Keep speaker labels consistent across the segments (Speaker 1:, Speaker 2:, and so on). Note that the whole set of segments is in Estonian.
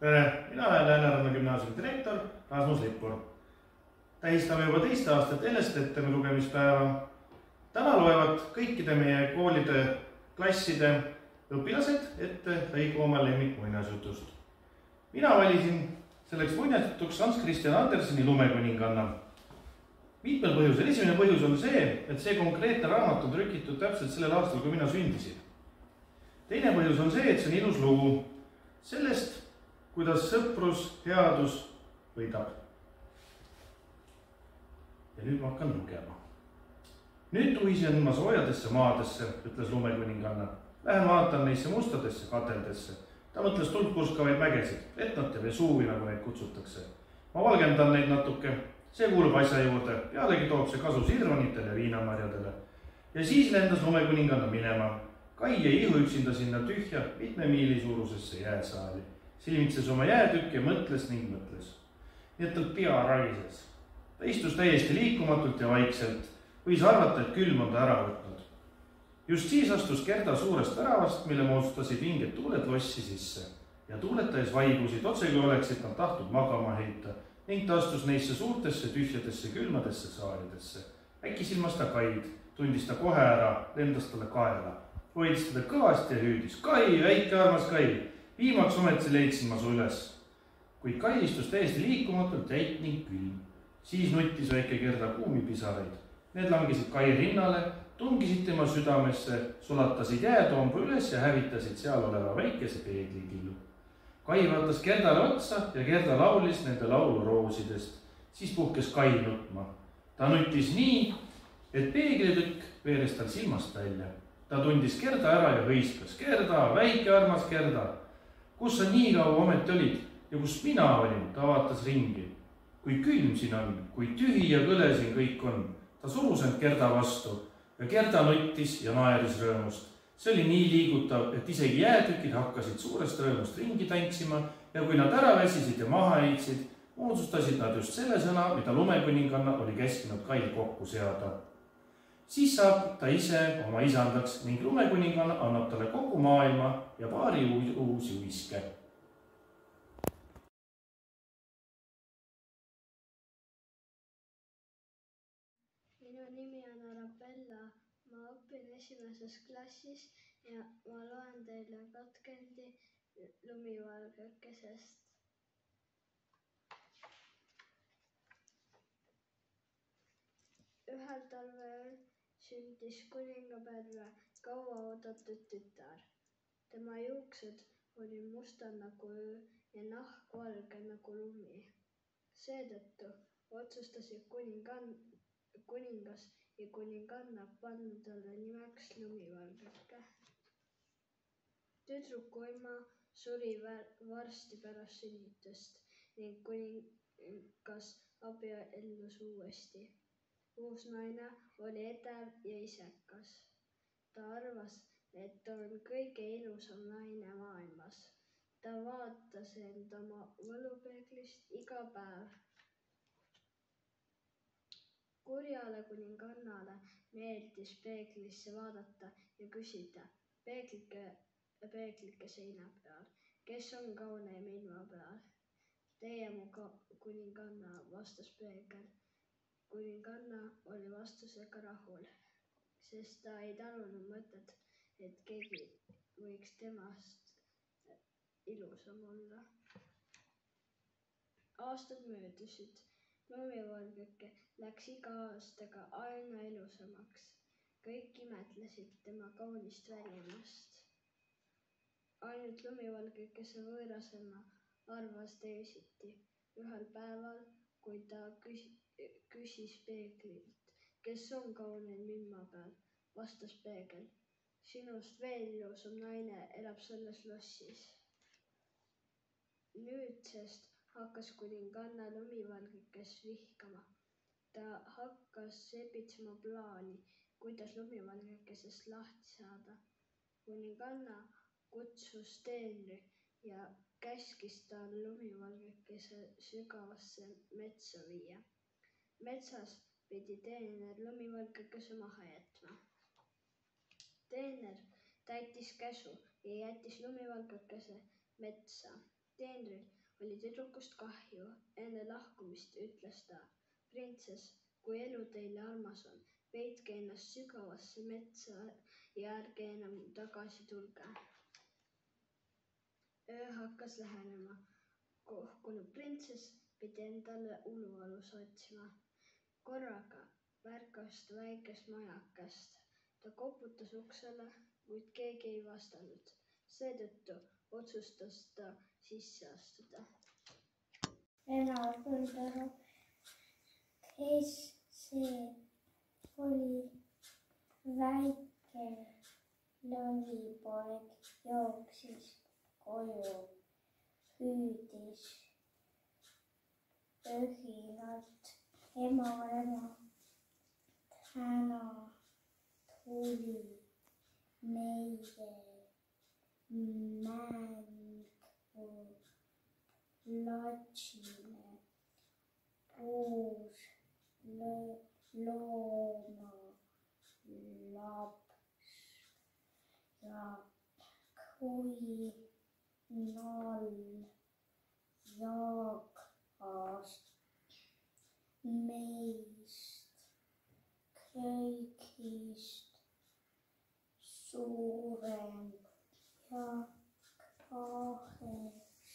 Speaker 1: Tere, mina olen Lääneranna gümnaasiumi direktor Rasmus Lippur. Tähistame juba teist aastat Helestettemi lugemispäeva. Täna loevad kõikide meie koolide klasside õpilased ette lõigu oma lemmikmuinasjutust. Mina valisin selleks muinasjutuks Hans Christian Anderseni Lumekuninganna. Mitmel põhjusel. Esimene põhjus on see, et see konkreetne raamat on trükitud täpselt sellel aastal, kui mina sündisin. Teine põhjus on see, et see on ilus lugu sellest, kuidas sõprus, headus võidab. Ja nüüd ma hakkan lugema. Nüüd tuisen ma soojadesse maadesse, ütles Lumekuninganna. Lähen vaatan neisse mustadesse kateldesse. Ta mõtles tuldpurskavaid mägesid, Etnat ja Vesuvi, nagu neid kutsutakse. Ma valgendan neid natuke, see kuulub asja juurde, pealegi toob see kasu sirvanitele ja viinamarjadele. Ja siis lendas Lumekuninganna minema. Kai jäi ihu üksinda sinna tühja 5 miili suurusesse jääsaali. Silmitses oma jäätükk ja mõtles ning mõtles. Nii et tal pea raises. Ta istus täiesti liikumatult ja vaikselt. Võis arvata, et külm on ta ära võtnud. Just siis astus Gerda suurest väravast, mille moodustasid vinged tuuled lossi sisse. Ja tuuletades vaibusid, otse kui oleksid nad tahtnud magama heita, ning ta astus neisse suurtesse, tühjadesse, külmadesse saalidesse. Äkki silmas ta Kaid, tundis ta kohe ära, lendas talle kaela. Hoidis teda kõvasti ja hüüdis. Kai, väike armas Kai! Viimaks ometi leidsin ma su üles. Kuid Kai istus täiesti liikumatult jäit ning külm. Siis nuttis väike Gerda kuumi pisareid. Need langisid Kai rinnale, tungisid tema südamesse, sulatasid jäätoombu üles ja hävitasid seal oleva väikese peeglikillu. Kai vaatas Gerdale otsa ja Gerda laulis nende laulu roosidest. Siis puhkes Kai nutma. Ta nutis nii, et peeglitükk veeres tal silmast välja. Ta tundis Gerda ära ja hõiskas. Gerda, väike armas Gerda! Kus sa nii kaua ometi olid ja kus mina olin, ta vaatas ringi. Kui külm siin on, kui tühi ja kõle siin kõik on. Ta surus end Gerda vastu ja Gerda nuttis ja naeris rõõmust. See oli nii liigutav, et isegi jäätükid hakkasid suurest rõõmust ringi tantsima ja kui nad ära väsisid ja maha heitsid, moodustasid nad just selle sõna, mida Lumekuninganna oli käskinud Kail kokku seada. Siis saab ta ise oma isandaks ning Lumekuninganna annab talle kogu maailma ja paari uusi uiske.
Speaker 2: Minu nimi on Arabella. Ma õpin 1. klassis ja ma loen teile katkendi Lumivalgekesest. Ühel talveööl sündis kuningaperre kaua oodatud tütar. Tema juuksed olid mustad nagu öö ja nahk valge nagu lumi. Seetõttu otsustasid kuningas ja kuninganna panna talle nimeks Lumivalgeke. Tüdruku ema suri varsti pärast sünnitust ning kuningas abiellus uuesti. Uus naine oli edev ja isekas. Ta arvas, et ta on kõige ilusam naine maailmas. Ta vaatas end oma võlupeeglist iga päev. Kurjale kuningannale meeldis peeglisse vaadata ja küsida peeglike seina peal, kes on kauneim ilma peal. Teie mu kuninganna, vastas peegel. Kuninganna oli vastusega rahul, sest ta ei talunud mõtet, et keegi võiks temast ilusam olla. Aastad möödusid. Lumivalgeke läks iga aastaga aina ilusamaks. Kõik imetlesid tema kaunist välimust. Ainult Lumivalgekese võõrasema arvas teisiti. Ühel päeval, kui ta küsis peeglilt, kes on kauneim ilma peal, vastas peegel. Sinust veel ilusam naine elab selles lossis. Nüüdsest hakkas kuninganna Lumivalgekes vihkama. Ta hakkas sebitsema plaani, kuidas Lumivalgekesest lahti saada. Kuninganna kutsus teenri ja käskis tal Lumivalgekese sügavasse metsa viia. Metsas pidi teener Lumivalgekese maha jätma. Teener täitis käsu ja jättis Lumivalgekese metsa. teenril oli tüdrukust kahju. Enne lahkumist ütles ta: printsess, kui elu teile armas on, peitke ennast sügavasse metsa ja ärge enam tagasi tulge. Öö hakkas lähenema. Kohkunud printsess pidi endale ulualuse otsima. Korraga märkas ta väikest majakest. Ta koputas uksele, kuid keegi ei vastanud. Seetõttu otsustas ta sisse astuda.
Speaker 3: Ema tuli aru, kes see oli. Väike lõvipoeg jooksis koju, hüüdis õhinalt: ema, täna tuli meie mänguplatsile uus loomalaps ja kui jagas meist kõigist suurem ja kahe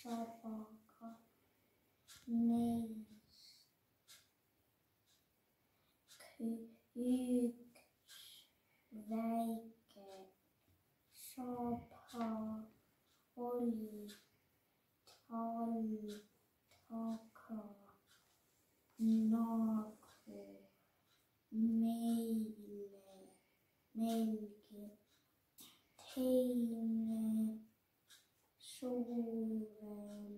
Speaker 3: sabaga neist üks väike saba oli tal taga nagu meilgi. Teine suurem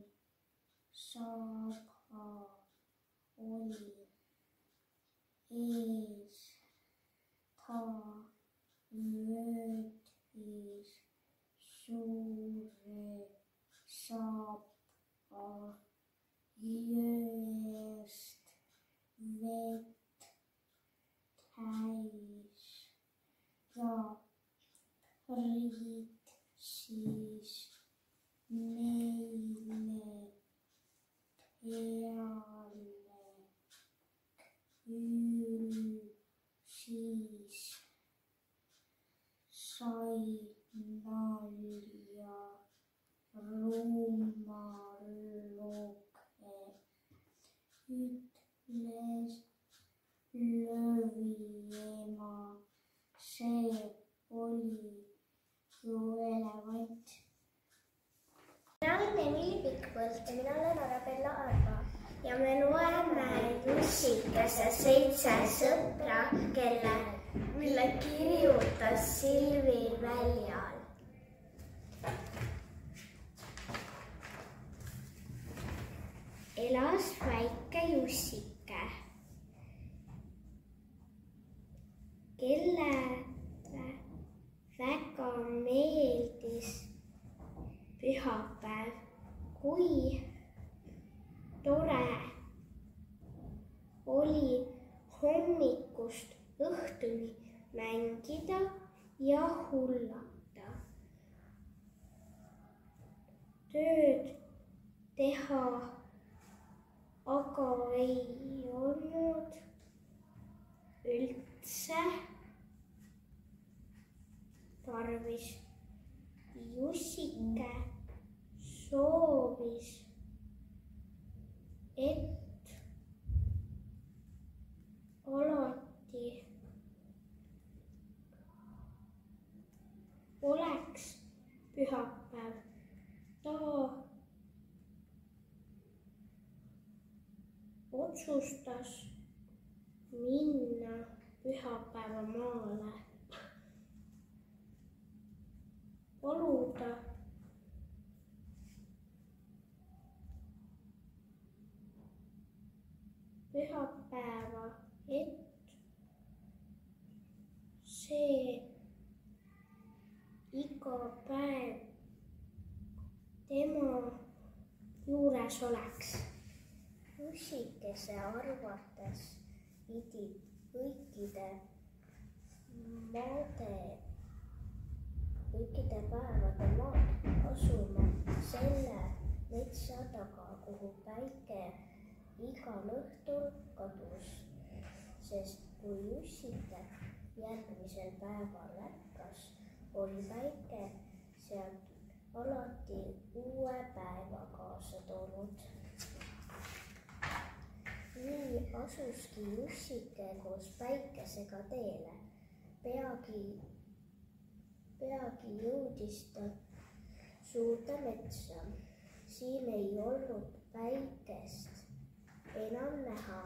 Speaker 3: saba oli ees. Ta võttis suure saba jõest vett täis ja riitsis meile peale. Küll siis sai nalja rummaluke, ütles lõviema. See oli ju elevant.
Speaker 4: Mina olen Emily Pikkpõld ja mina olen Arabella Arva ja me loeme Jussikese 7 sõpra, mille kirjutas Silvi Väljal. Elas väike Jussike, kelle väga meeldis pühapäev, kui tore oli hommikust õhtuni mängida ja hullata. Tööd teha aga ei olnud üldse tarvis. Jussike soovis, et alati oleks pühapäev. Ta otsustas minna pühapäevamaale, paluda pühapäeva, et see iga päev tema juures oleks. Jussikese arvates pidid kõikide päevade maad asuma selle metsa kuhu päike igal õhtul kadus, sest kui Jussike järgmisel päeval ärkas, oli päike sealt alati uue päeva kaasa toonud. Nii asuski Jussike koos päikesega teele. Peagi jõudis ta suurde metsa. Siin ei olnud päikest enam näha.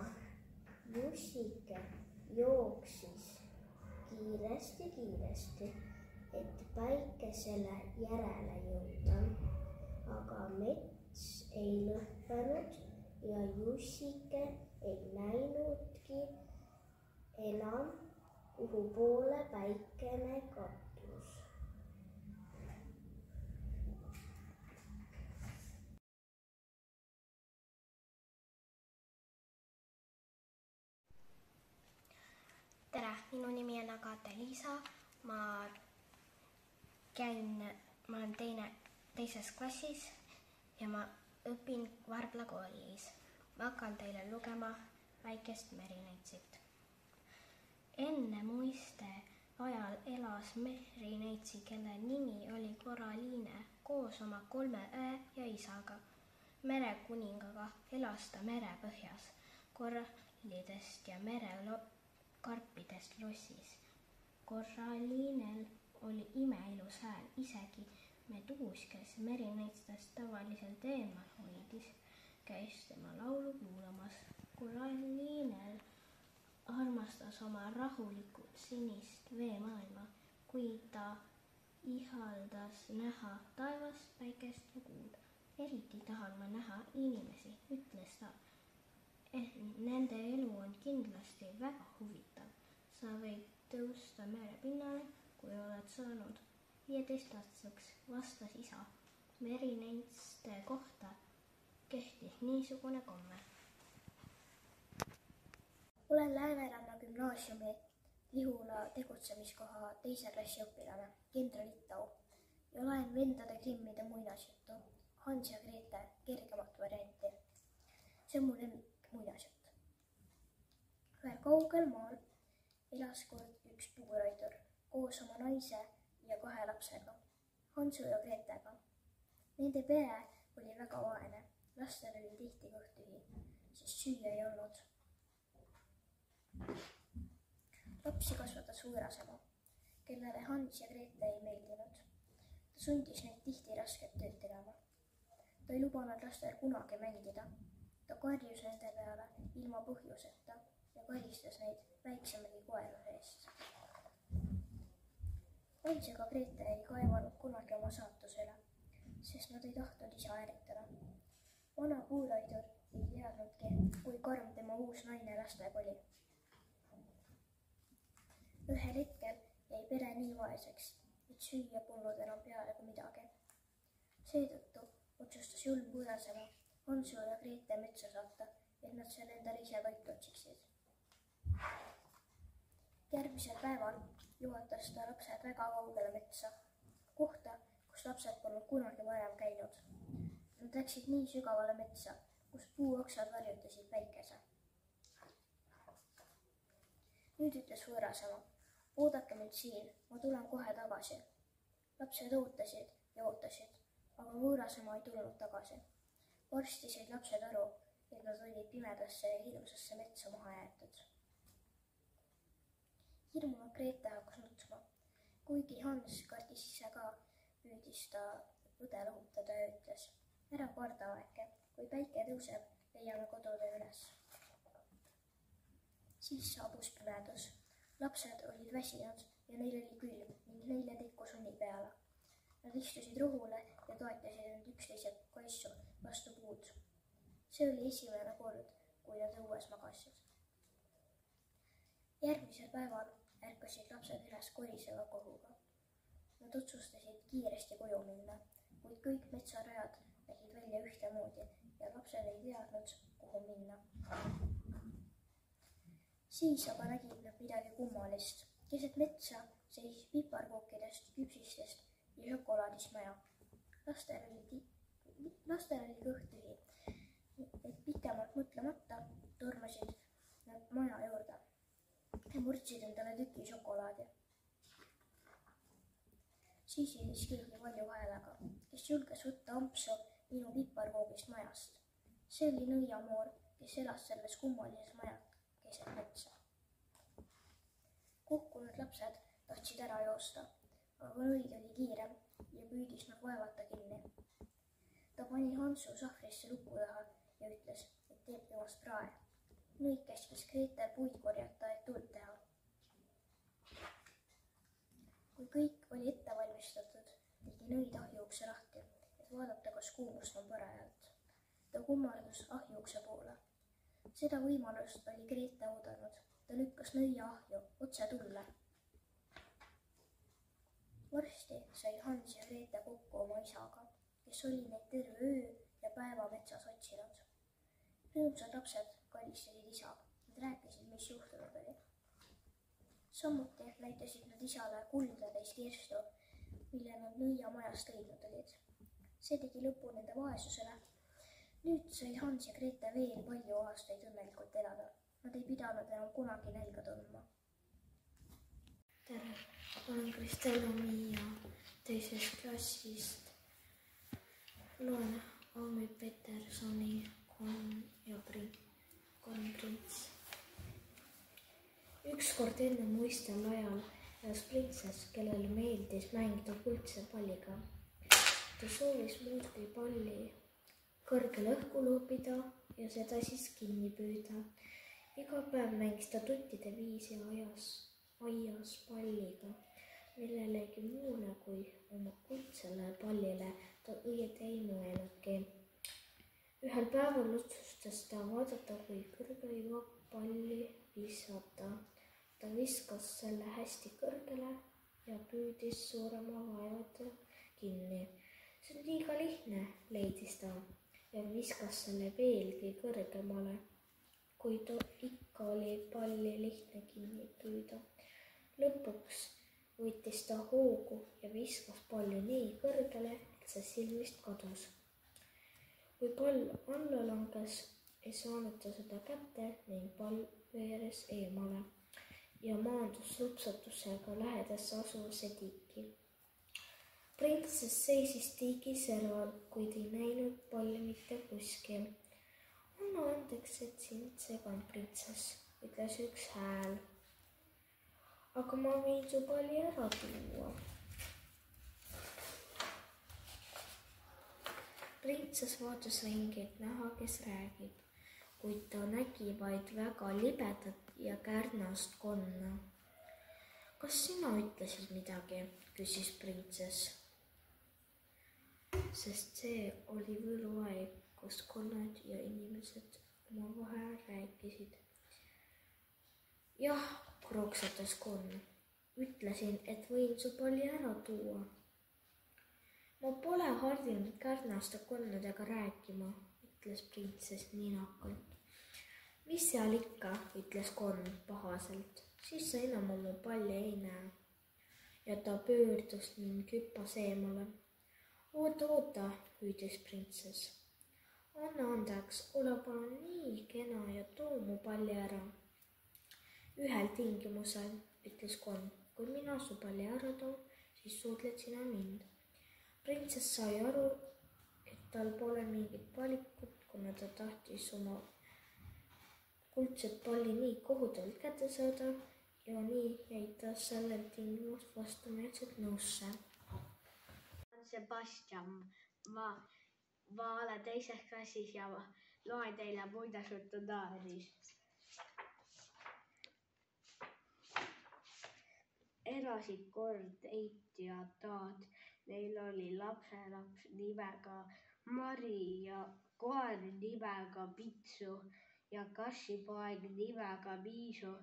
Speaker 4: Jussike jooksis kiiresti, et päikesele järele jõuda. Aga mets ei lõppenud ja Jussike ei näinudki enam, kuhu poole päikene katus.
Speaker 3: Tere, minu nimi on Agata-Liisa, ma olen teises klassis ja ma õpin Varbla koolis. Ma hakkan teile lugema väikest Merineitsit. Enne muiste ajal elas Merineitsi, kelle nimi oli Koraliine, koos oma 3 õe ja isaga. Merekuningaga elas ta merepõhjas, korallidest ja merekarpidest lossis. Koraliinel oli imeilus hääl, isegi Meduus, kes Merineitstest tavaliselt eemal hoidis, käis tema laulu kuulamas. Koraliinel armastas oma rahulikku sinist veemaailma, kui ta ihaldas näha taevast, päikest ja kuud. Eriti tahan ma näha inimesi, ütles ta. Nende elu on kindlasti väga huvitav. Sa võid tõusta merepinnale, kui oled saanud 15-aastaseks, vastas isa. Merineitste kohta kehtis niisugune komme.
Speaker 5: Olen Lääneranna gümnaasiumi Lihula tegutsemiskoha 2. klassi õpilane, kindral Ittau, ja loen vendade Grimmide muinasjuttu, Hans ja Grete kergemat varianti. See on mu lemmik muinasjutt. Ühel kaugel maal elas kord üks puuraidur koos oma naise ja 2 lapsega, Hansu ja Gretega. Nende pere oli väga vaene, lastel oli tihti kõht tühi, sest süüa ei olnud. Lapsi kasvatas võõrasema, kellele Hans ja Grete ei meeldinud. Ta sundis neid tihti rasket tööd tegema. Ta ei lubanud lastel kunagi mängida. Ta karjus nende peale ilma põhjuseta ja karistas neid väiksemagi koeruse eest. Hans ja Grete ei kaevanud kunagi oma saatusele, sest nad ei tahtnud isa ärritada. Vana puuraidur ei teadnudki, kui karm tema uus naine lastega oli. Ühel hetkel jäi pere nii vaeseks, et süüa polnud enam peaaegu midagi. Seetõttu otsustas julm võõrasema Hansu ja Grete metsa saata, et nad seal endale ise toitu otsiksid. Järgmisel päeval juhatas ta lapsed väga kaugele metsa, kohta, kus lapsed polnud kunagi varem käinud. Nad läksid nii sügavale metsa, kus puuoksad varjutasid päikese. Nüüd ütles võõrasema, oodake mind siin, ma tulen kohe tagasi. Lapsed ootasid ja ootasid, aga võõrasema ei tulnud tagasi. Varsti said lapsed aru, et nad olid pimedasse ja hirmsasse metsa maha jäetud. Hirmunud Grete hakkas nutma. Kuigi Hans kardis ise ka, püüdis ta õde lohutada ja ütles, ära karda väike, kui päike tõuseb, leiame kodutöö üles. Siis saabus pimedus. Lapsed olid väsinud ja neil oli külm ning neile tikkus uni peale. Nad istusid rohule ja toetasid end üksteise kaisu vastu puud. See oli esimene kord, kui nad õues magasid. Järgmisel päeval ärkasid lapsed üles koriseva kohuga. Nad otsustasid kiiresti koju minna, kuid kõik metsarajad nägid välja ühtemoodi ja lapsed ei teadnud, kuhu minna. Siis aga nägid nad midagi kummalist. Keset metsa seisis piparkookidest, küpsistest ja šokolaadist maja. Lastel oli kõht tühi pikemalt mõtlemata tormasid nad maja juurde ja murdsid endale tüki šokolaadi. Siis hüüdis keegi valju häälega, kes julges võtta ampsu minu piparkoogist majast. See oli nõiamoor, kes elas selles kummalises majas keset metsa. Kukkunud lapsed tahtsid ära joosta, aga nõid oli kiirem ja püüdis nad vaevata kinni. Ta pani Hansu sahvrisse luku taha ja ütles, et teeb temast prae. Nõid käskis Gretel puid korjata, et tuld teha. Kui kõik oli ette valmistatud, tegi nõid ahjuukse lahti, et vaadata, kas kuumust on parajalt. Ta kummardus ahjuukse poole. Seda võimalust oli Grete oodanud. Ta lükkas nõia ahju otse tulle. Varsti sai Hans ja Grete kokku oma isaga, kes oli neid terve öö ja päeva metsas otsinud. Rõõmsad lapsed kalistasid isa. Nad rääkisid, mis juhtunud oli. Samuti näitasid nad isale kuldadest kirstu, mille nad nõia majast leidnud olid. See tegi lõpu nende vaesusele. Nüüd said Hans ja Grete veel palju aastaid õnnelikult elada. Nad ei pidanud enam kunagi nälga tundma.
Speaker 6: Tere, olen Kristel-Miia teisest klassist. Loen Aami Petersoni Kolm prints. Ükskord enne muistel ajal elas printsess, kellele meeldis mängida kuldse palliga. Ta soovis muudki palli kõrgele õhku loopida ja seda siis kinni püüda. Iga päev mängis ta tuttide viisi aias palliga, millelegi muule kui oma kuldsele pallile ta õieti ei mõelnudki. Ühel päeval otsustas ta vaadata, kui kõrgele jõuab palli visata. Ta viskas selle hästi kõrgele ja püüdis suurema vaevata kinni. See on liiga lihtne, leidis ta ja viskas selle veelgi kõrgemale, kuid ikka oli palli lihtne kinni püüda. Lõpuks võttis ta hoogu ja viskas palli nii kõrgele, et see silmist kadus. Kui pall alla langes, ei saanud ta seda kätte ning pall veeres eemale ja maandus lupsatusega lähedasse asuvasse tiiki. Printsess seisis tiigi serval, kuid ei näinud palli mitte kuskil. Anna andeks, et sind segan, printsess, ütles üks hääl. Aga ma võin su palli ära tuua. Printsess vaatas ringi, et näha, kes räägib, kuid ta nägi vaid väga libedat ja kärnast konna. Kas sina ütlesid midagi, küsis printsess, sest see oli võluaeg, kus konnad ja inimesed omavahel rääkisid. Jah, krooksatas konn. Ütlesin, et võin su palli ära tuua. Ma pole harjunud kärnaste konnadega rääkima, ütles printsess ninakalt. Mis seal ikka, ütles konn pahaselt, siis sa enam oma palli ei näe. Ja ta pöördus ning hüppas eemale. Oota, hüüdis printsess. Anna andeks, ole palun nii kena ja too mu palli ära. Ühel tingimusel, ütles konn, kui mina su palli ära toon, siis suudled sina mind. Printsess sai aru, et tal pole mingit valikut, kuna ta tahtis oma kuldset palli nii kohutavalt kätte saada ja nii jäi ta sellel tingimust vastumeelselt nõusse.
Speaker 2: Sebastian, ma olen teises klassis ja loen teile muinasjuttu Naarist. Elasid kord Eit ja Taat. Neil oli lapselaps nimega Mari ja koer nimega Pitsu ja kassipoeg nimega Miisu.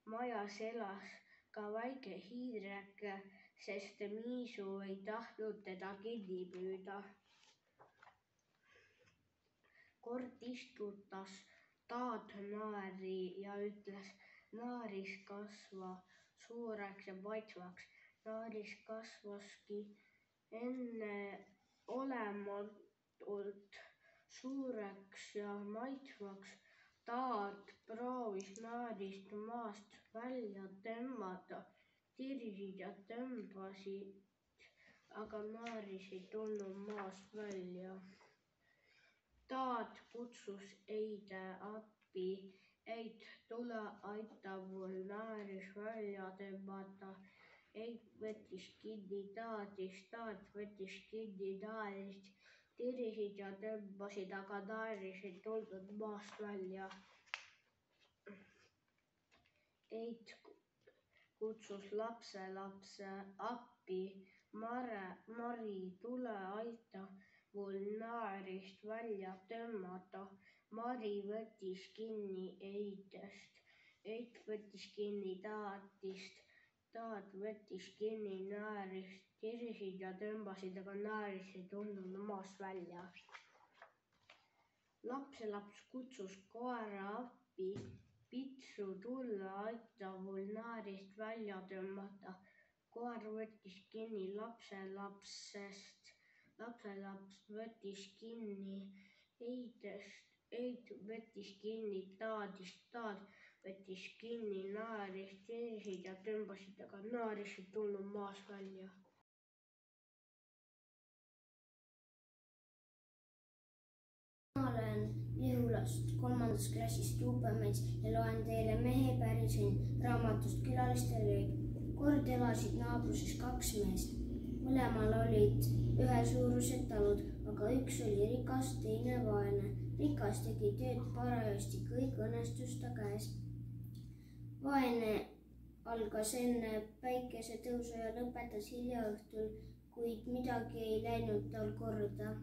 Speaker 2: Majas elas ka väike hiireke, sest Miisu ei tahtnud teda kinni püüda. Kord istutas Taat naari ja ütles, naaris kasva suureks ja maitsvaks. Naaris kasvaski enne olematult
Speaker 3: suureks ja maitsvaks. Taat proovis naarist maast välja tõmmata, tirisid ja tõmbasid, aga naaris ei tulnud maast välja. Taat kutsus Eide appi. Eit, tule aita mul naaris välja tõmmata. Eit võttis kinni Taadist, Taat võttis kinni naarist. Tirisid ja tõmbasid, aga naaris ei tulnud maast välja. Eit kutsus lapselapse appi. Mari, tule aita mul naarist välja tõmmata. Mari võttis kinni Eidest. Eit võttis kinni Taatist. Taat võttis kinni naarist. Tirisid ja tõmbasid, aga naaris ei tulnud maast välja. Lapselaps kutsus koera appi. Pitsu, tule aita mul naarist välja tõmmata. Koer võttis kinni lapselapsest. Lapselaps võttis kinni Eidest. Eit võttis kinni Taadist. Taat võttis kinni naarist. Tirisid ja tõmbasid, aga naaris ei tulnud maast välja.
Speaker 5: Ma olen Lihulast 3. klassist Juubemets ja loen teile Mehe pärisõnn raamatust Külaliste lööb. Kord elasid naabruses 2 meest. Mõlemal olid ühesuurused talud, aga üks oli rikas, teine vaene. Rikas tegi tööd parajasti, kõik õnnestus ta käes. Vaene algas enne päikesetõusu ja lõpetas hilja õhtul, kuid midagi ei läinud tal korda.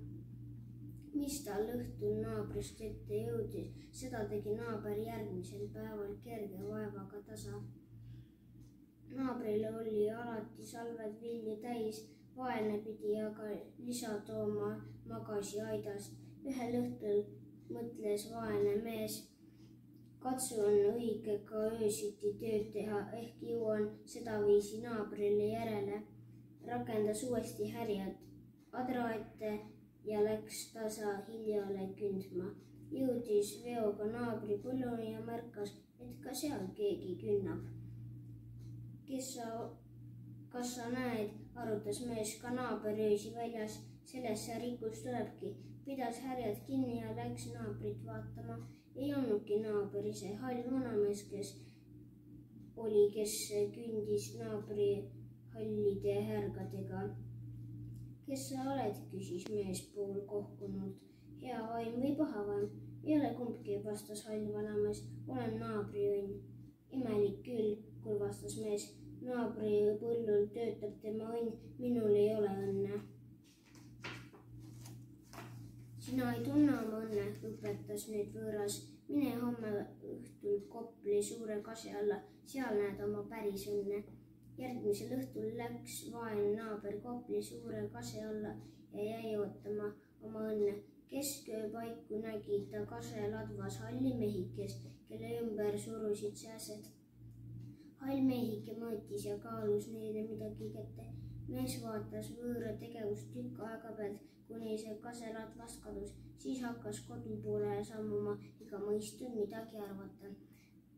Speaker 5: Mis tal õhtul naabrist ette jõudis, seda tegi naaber järgmisel päeval kerge vaevaga tasa. Naabril oli alati salved vilju täis, vaene pidi aga lisa tooma magasiaidast. Ühel õhtul mõtles vaene mees, katsu on õige ka öösiti tööd teha, ehk jõuan sedaviisi naabrile järele. Rakendas uuesti härjad adra ette ja läks tasa hiljale kündma. Jõudis veoga naabri põlluni ja märkas, et ka seal keegi künnab. Kas sa näed, arutas mees, ka naaber öösi väljas, sellest see rikkus tulebki. Pidas härjad kinni ja läks naabrit vaatama. Ei olnudki naaber ise, hall vanamees, kes kündis naabri hallide härgadega. Kes sa oled, küsis mees pool kohkunult. Hea vaim või paha vaim? Ei ole kumbki, vastas hall vanamees. Olen naabri õnn. Imelik küll, kui vastas mees. Naabri põllul töötab tema õnn, minul ei ole õnne. Sina ei tunne oma õnne, õpetas nüüd võõras. Mine homme õhtul Kopli suure kase alla, seal näed oma päris õnne. Järgmisel õhtul läks vaene naaber Kopli suure kase alla ja jäi ootama oma õnne. Kesköö paiku nägi ta kase ladvas halli mehikest, kelle ümber surusid sääsed. Hall mehike mõõtis ja kaalus neile midagi kätte. Mees vaatas võõra tegevust tükk aega pealt, kuni see kase ladvast kadus. Siis hakkas kodu poole sammuma ega mõistnud midagi arvata.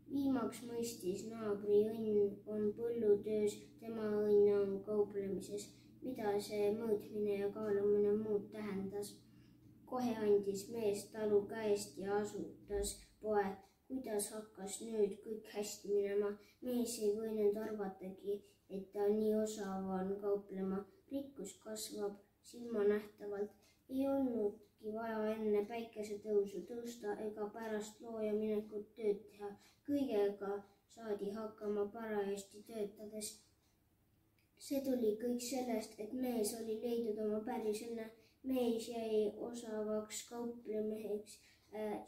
Speaker 5: Viimaks mõistis, naabri õnn on põllutöös, tema õnn on kauplemises. Mida see mõõtmine ja kaalumine muud tähendas? Kohe andis mees talu käest ja asutas poe. Kuidas hakkas nüüd kõik hästi minema? Mees ei võinud arvatagi, et ta nii osav on kauplema. Rikkus kasvab silmanähtavalt. Ei olnudki vaja enne päikesetõusu tõusta ega pärast looja minekut tööd teha. Kõigega saadi hakkama parajasti töötades. See tuli kõik sellest, et mees oli leidnud oma päris õnne. Mees jäi osavaks kauplemeheks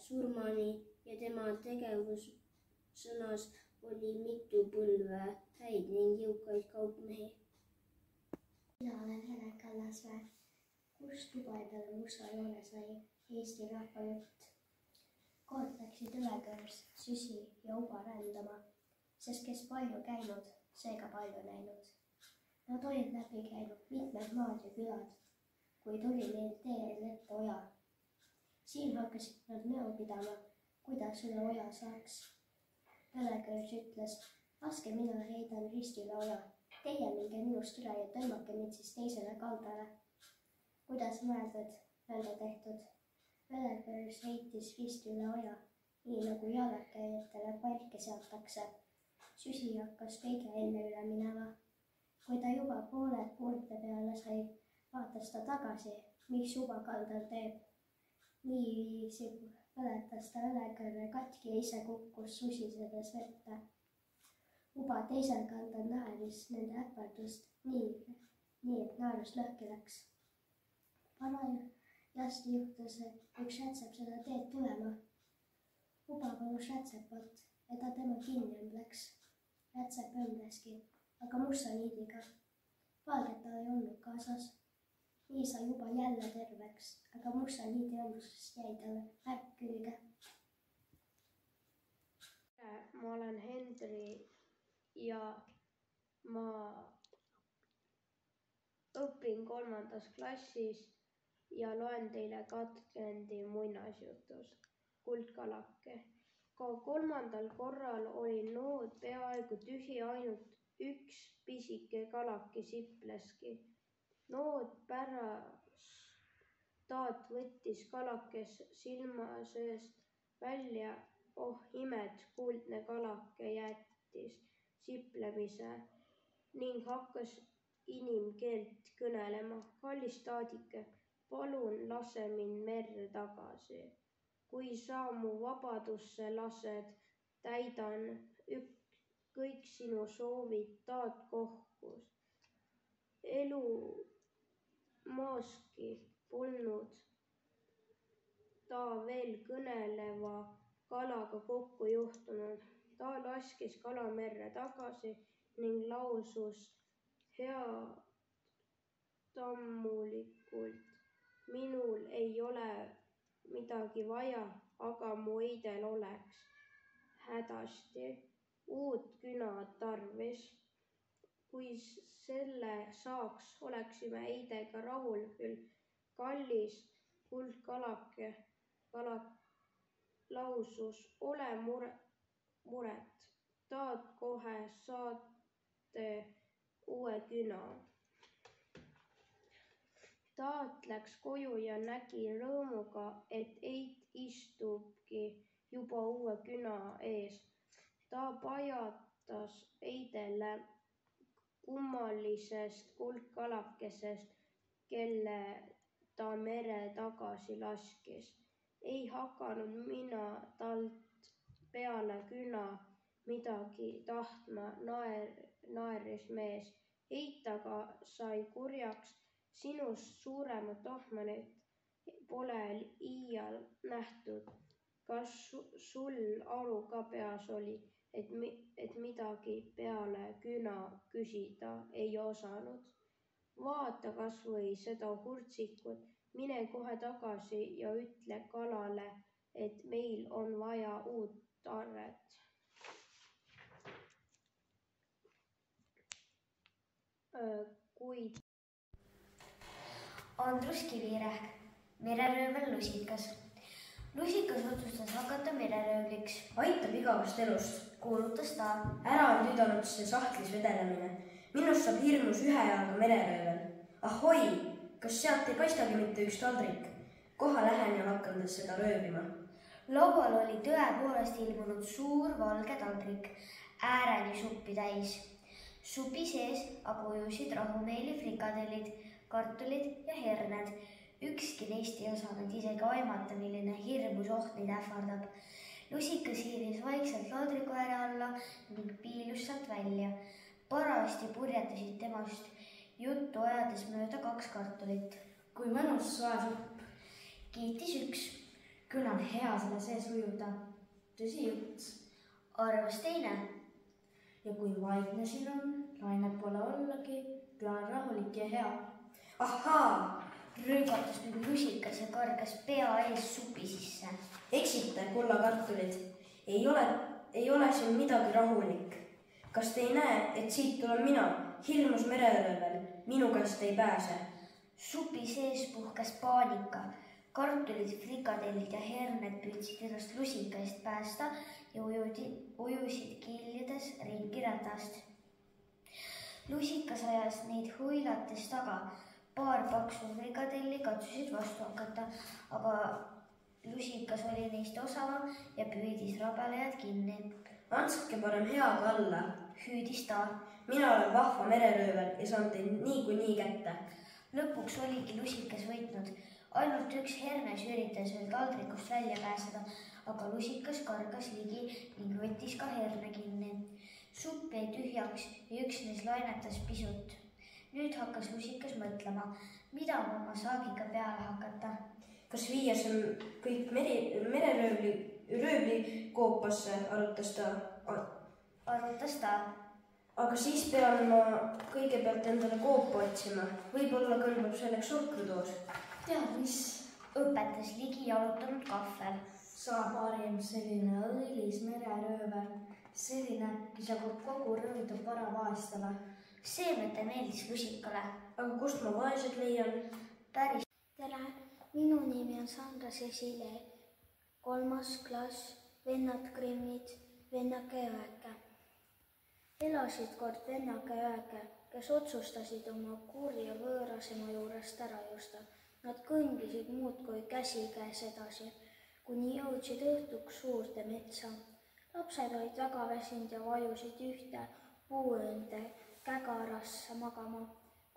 Speaker 5: surmani ja tema tegevussõnas oli mitu põlve häid ning jõukaid kaupmehi.
Speaker 6: Mina olen Hene Kallasmäe. Kust tuba peale musta joone sai Eesti rahva jutt. Kord läksid Õekõrs Süsi ja Uba rändama, sest kes palju käinud, see ka palju näinud. Nad olid läbi käinud mitmed maad ja külad, kuid oli neil teel ette oja.
Speaker 4: siin hakkasid nad nõu pidama, kuidas üle oja saaks. Õlekõrs ütles, laske mina heidan risti üle oja. Teie minge minust üle ja tõmmake mind siis teisele kaldale. Kuidas mõeldud, nõnda tehtud. Õlekõrs heitis risti üle oja, nii nagu jalakäijatele palke seatakse. Süsi hakkas kõige enne üle minema. Kui ta juba pooled poolte peale sai, vaatas ta tagasi, mis uba kaldal teeb. Niiviisi põletas ta õlekõrre katki ja ise kukkus susisedes vette. Uba teisel kaldal naeris nende äpardust nii, et naerus lõhki läks. Parajasti juhtus, et üks rätsep seda teed tulema. Uba palus rätsepat, et ta tema kinni õmbleks. Rätsep õmbleski, aga musta niidiga. Valget tal ei olnud kaasas. Nii sai Uba jälle terveks, aga musta niidi õmblusest jäi talle värk külge.
Speaker 3: Ma olen Hendri ja ma õpin 3. klassis ja loen teile Katkendi muinasjutust Kuldkalake. Ka 3. korral oli nood peaaegu tühi, ainult üks pisike kalake sipleski. Nood pärast taat võttis kalakes silmasööst välja, oh imet, kuldne kalake jättis siplemise ning hakkas inimkeelt kõnelema. Kallis taadike, palun lase mind merre tagasi. Kui sa mu vabadusse lased, täidan kõik sinu soovid, taat kohkus. Elu mooski polnud ta veel kõneleva kalaga kokku juhtunud. Ta laskis kala merre tagasi ning lausus heatammulikult. Minul ei ole midagi vaja, aga mu eidel oleks hädasti uut küna tarvis. Kui selle saaks, oleksime eidega rahul küll. Kallis kuldkalake lausus, ole muret, taat kohe saate uue küna. Taat läks koju ja nägi rõõmuga, et eit istubki juba uue küna ees. Ta pajatas eidele kummalisest kuldkalakesest, kelle ta mere tagasi laskis. Ei hakanud mina talt peale küna midagi tahtma, naeris mees. Eit aga sai kurjaks, sinust suuremat ohmanit pole iial nähtud. Kas sul aru ka peas oli, et midagi peale küna küsida ei osanud? Vaata kas või seda hurtsikut, mine kohe tagasi ja ütle kalale, et meil on vaja uut arret. Kuid
Speaker 5: Andrus Kivirähk, mereröövel Lusikas. Lusikas otsustas hakata mereröövliks.
Speaker 7: Aitab igavast elust,
Speaker 5: kuulutas ta.
Speaker 7: ära on tüdanud see sahtlis vedelemine. Minust saab hirmus ühe jalaga mereröövel. Ahoi, kas sealt ei paistagi mitte üks taldrik? Koha lähen ja hakkan seda röövima.
Speaker 5: Laual oli tõepoolest ilmunud suur valge taldrik, ääreni suppi täis. Supi sees aga ujusid rahumeeli frikadellid, kartulid ja herned. Ükski neist ei osanud isegi aimata, milline hirmus oht neid ähvardab. Lusikas hiilis vaikselt taldriku ääre alla ning piilus sealt välja. Parajasti purjetasid temast juttu ajades mööda 2 kartulit.
Speaker 7: Kui mõnus soe supp.
Speaker 5: Kiitis üks.
Speaker 7: Küll on hea selle sees ujuda. Tõsi jutt.
Speaker 5: Arvas teine.
Speaker 7: Ja kui vaikne siin on, lainet pole ollagi, küll on rahulik ja hea. Ahaa!
Speaker 5: Rõigatas nüüd Lusikas ja kargas pea ees supi sisse.
Speaker 7: Eksite, kullakartulid. Ei ole siin midagi rahulik. Kas te ei näe, et siit tulen mina, hirmus mereröövel, minu käest ei pääse?
Speaker 5: Supi sees puhkes paanika. kartulid, frikadellid ja herned püüdsid ennast lusika eest päästa ja ujusid killides ringi ratast. Lusikas ajas neid huilates taga. Paar paksu frikadelli katsusid vastu hakata, aga lusikas oli neist osavam ja püüdis rabelejad kinni.
Speaker 7: Andske parem heaga alla,
Speaker 5: hüüdis ta.
Speaker 7: Mina olen vahva mereröövel ja saan teid niikuinii kätte.
Speaker 5: Lõpuks oligi lusikas võitnud. Ainult üks hernes üritas veel taldrikust välja pääseda, aga lusikas kargas ligi ning võttis ka herne kinni. Supp jäi tühjaks ja üksnes lainetas pisut. Nüüd hakkas lusikas mõtlema, mida oma saagiga peale hakata.
Speaker 7: Kas viia see kõik mereröövli koopasse, arutas ta. Aga siis pean ma kõigepealt endale koopa otsima. Võib-olla kõlbab selleks suhkrutoos.
Speaker 4: Tead mis?
Speaker 5: Õpetas ligi jalutanud kahvel.
Speaker 6: Sa parim selline õilis mereröövel. Selline, mis jagub kogu rõõdu paravaestele.
Speaker 5: See mõte meeldis lusikale.
Speaker 7: Aga kust ma vaesed leian?
Speaker 5: Päris.
Speaker 6: Tere, minu nimi on Sandra Cecilie. 3. klass, vennad Grimmid, vennake ja õeke. Elasid kord vennake ja õeke, kes otsustasid oma kurja võõrasema juurest ära juusta. Nad kõndisid muudkui käsikäes edasi, kuni jõudsid õhtuks suurde metsa. Lapsed olid väga väsinud ja vajusid ühte puuõnde kägarasse magama.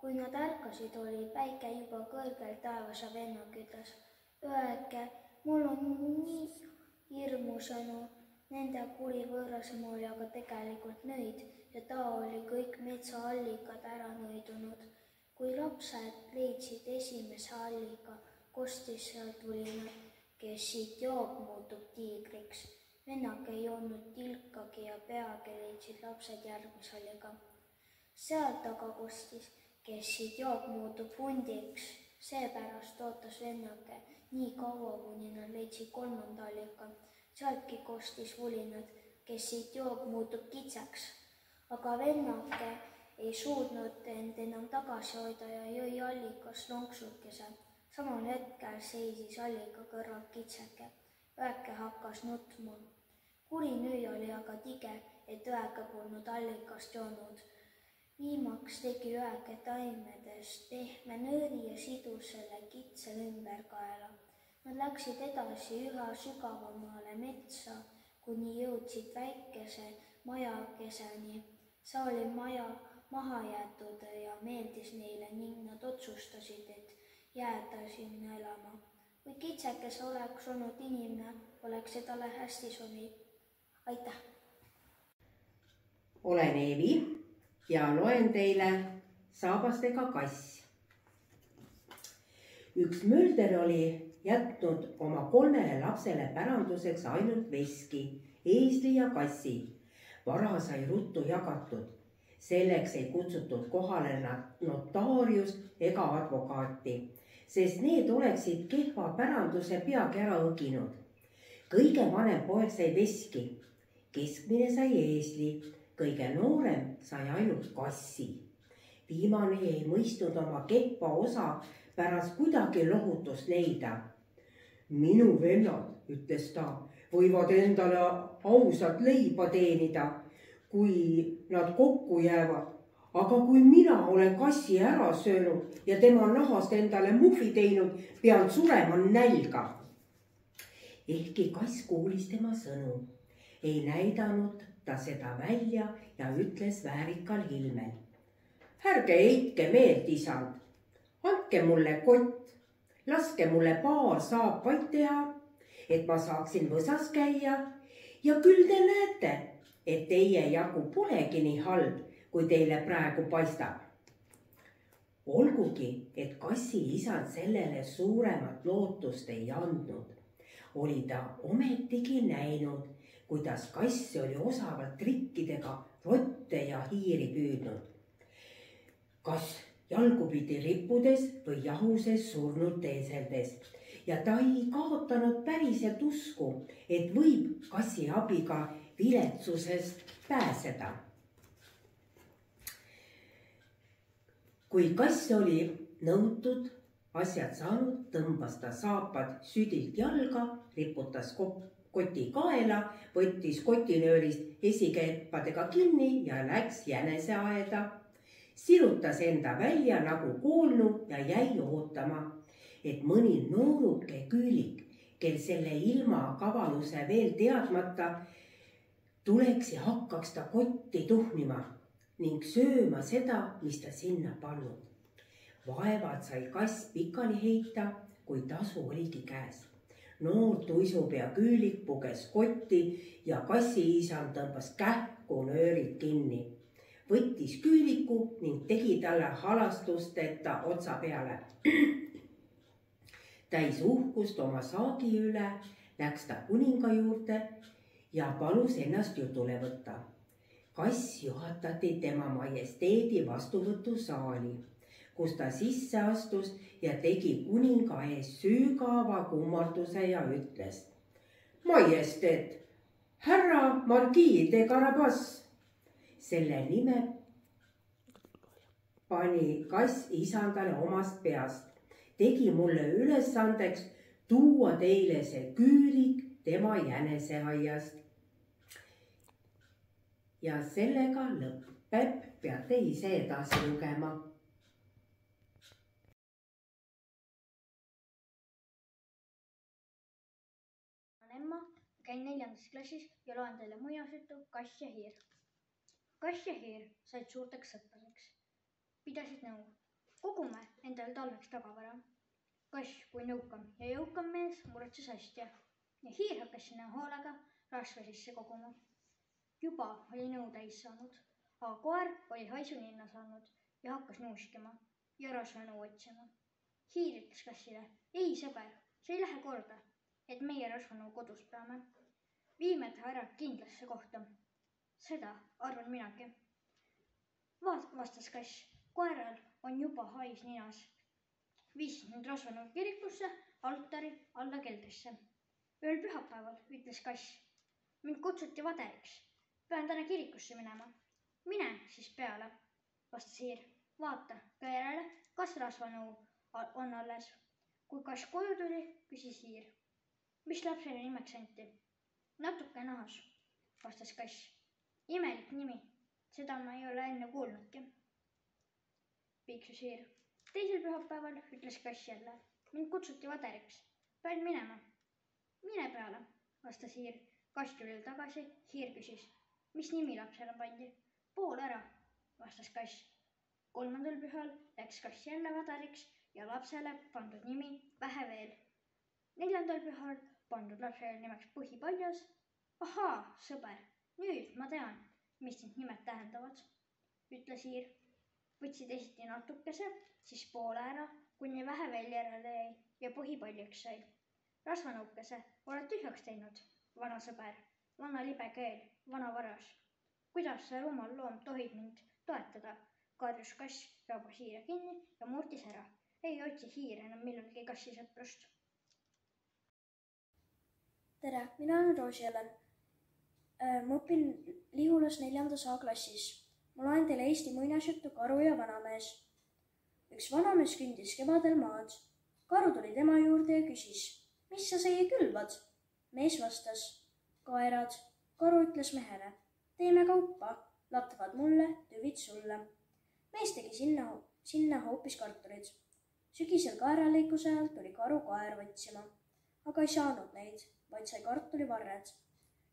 Speaker 6: Kui nad ärkasid, oli päike juba kõrgel taevas ja vennake ütles: "Õeke, mul on nii hirmus sõnu." Nende kuri võõrasem oli aga tegelikult nõid ja ta oli kõik metsaallikad ära nõidunud. Kui lapsed leidsid esimese allika, kostis sealt vulinad, kes siit joob, muutub tiigriks. Vennake ei olnud tilkagi ja peagi leidsid lapsed järgmise allika. Sealt aga kostis, kes siit joob, muutub hundiks. Seepärast ootas vennake nii kaua, kuni nad leidsid 3. allika. Sealtki kostis vulinad, kes siit joob, muutub kitsaks. Aga vennake ei suutnud end enam tagasi hoida ja jõi allikas lonksukese. Samal hetkel seisis allika kõrval kitseke. Õeke hakkas nutma. Kuri nöö oli aga tige, et õeke polnud allikast joonud. Viimaks tegi õeke taimedest pehme nööri ja sidus selle kitsel ümber kaela. Nad läksid edasi üha sügavamale metsa, kuni jõudsid väikese majakeseni. See oli maja maha jäetud ja meeldis neile ning nad otsustasid, et jääda sinna elama. Kui kitsekes oleks olnud inimene, oleks see talle hästi sobiv. Aitäh!
Speaker 8: Olen Eevi ja loen teile Saabastega kass. Üks mölder oli jätnud oma 3 lapsele päranduseks ainult veski, eesli ja kassi. Vara sai ruttu jagatud. Selleks ei kutsutud kohale notaarius ega advokaati, sest need oleksid kehva päranduse peagi ära õginud. Kõige vanem poeg sai veski, keskmine sai eesli, kõige noorem sai ainult kassi. Viimane ei mõistnud oma kehva osa pärast kuidagi lohutust leida. Minu vennad, ütles ta, võivad endale ausalt leiba teenida, kui nad kokku jäävad. Aga kui mina olen kassi ära söönud ja tema nahast endale muhvi teinud, pean surema nälga. Ehkki kass kuulis tema sõnu, ei näidanud ta seda välja ja ütles väärikal ilmel: Ärge heitke meelt, isand, andke mulle kott, laske mulle paar saapaid teha, et ma saaksin võsas käia ja küll te näete, et teie jagu polegi nii halb, kui teile praegu paistab. Olgugi, et kassi isand sellele suuremat lootust ei andnud, oli ta ometigi näinud, kuidas kass oli osavalt trikkidega rotte ja hiiri püüdnud. Kas jalgupidi rippudes või jahuses surnud teeseldes ja ta ei kaotanud päriselt usku, et võib kassi abiga viletsusest pääseda. Kui kass oli nõutud asjad saanud, tõmbas ta saapad südilt jalga, riputas koti kaela, võttis kotinöörist esikeppadega kinni ja läks jäneseaeda. Sirutas enda välja nagu kuulnu ja jäi ootama, et mõni nooruke küülik, kel selle ilma kavaluse veel teadmata, tuleks ja hakkaks ta kotti tuhnima ning sööma seda, mis ta sinna pannud. Vaevad sai kass pikali heita, kui tasu oligi käes. Noor tuisupea küülik puges kotti ja kassi-isand tõmbas kähku nöörid kinni. Võttis küüliku ning tegi talle halastusteta otsa peale. Täis uhkust oma saagi üle läks ta kuninga juurde ja palus ennast jutule võtta. Kass juhatati tema majesteedi vastuvõtusaali, kus ta sisse astus ja tegi kuninga ees sügava kummarduse ja ütles: Majesteet, härra Marquis de Carabas. Selle nime pani kass isandale omast peast. Tegi mulle ülesandeks tuua teile see küülik tema jäneseaiast. Ja sellega lõpeb, peate ise edasi lugema.
Speaker 9: Emma, käin 4. klassis ja loen teile muinasjutu Kass ja hiir. Kass ja hiir said suurteks sõpradeks. Pidasid nõu. Kogume endale talveks tagavara. Kass kui nõukam ja jõukam mees muretses hästi ja hiir hakkas sinna hoolega rasva sisse koguma. Juba oli nõu täis saanud, aga koer oli haisu ninna saanud ja hakkas nuuskima ja rasva nõu otsima. Hiir ütles kassile: ei sõber, see ei lähe korda, et meie rasvanõu kodus peame. Viime ta ära kindlasse kohta. Seda arvan minagi. Vastas kass, koeral on juba hais ninas. Viisid nüüd rasvanõu kirikusse, altari alla keldrisse. Ööl pühapäeval ütles kass: mind kutsuti vaderiks. Pean täna kirikusse minema. Mine siis peale, vastas hiir. Vaata ka järele, kas rasvanõu on alles. Kui kass koju tuli, küsis hiir: mis lapsele nimeks anti? Natuke nahas, vastas kass. Imelik nimi, seda ma ei ole enne kuulnudki, piiksus hiir. Teisel pühapäeval ütles kass jälle: mind kutsuti vaderiks. Pean minema. Mine peale, vastas hiir. Kass tuli tagasi, hiir küsis: mis nimi lapsele pandi? Pool ära, vastas kass. 3. pühal läks kass jälle vaderiks ja lapsele pandud nimi vähe veel. 4. pühal pandud lapsele nimeks Põhipaljas. Ahaa, sõber, nüüd ma tean, mis need nimed tähendavad, ütles hiir. Võtsid esiti natukese, siis poole ära, kuni vähe veel järele jäi ja Põhipaljaks sai. Rasvanõukese oled tühjaks teinud, vana sõber, vana libe keel, vana varas. Kuidas sa rumal loom tohid mind toetada? Karjus kass, rabas hiire kinni ja murtis ära. Ei otsi hiir enam millalgi kassi sõprust.
Speaker 10: Tere, mina olen Roos-Jelen. Ma õpin Lihulas 4. A-klassis. Ma loen teile Eesti muinasjuttu Karu ja vanamees. Üks vanamees kõndis kevadel maad. Karu tuli tema juurde ja küsis: mis sa seia külvad? Mees vastas: kaerad. Karu ütles mehele: teeme kaupa, latvad mulle, tüvid sulle. Mees tegi sinna hoopis kartulid. Sügisel kaeralõikuse ajal tuli karu kaeru otsima, aga ei saanud neid, vaid sai kartulivarred.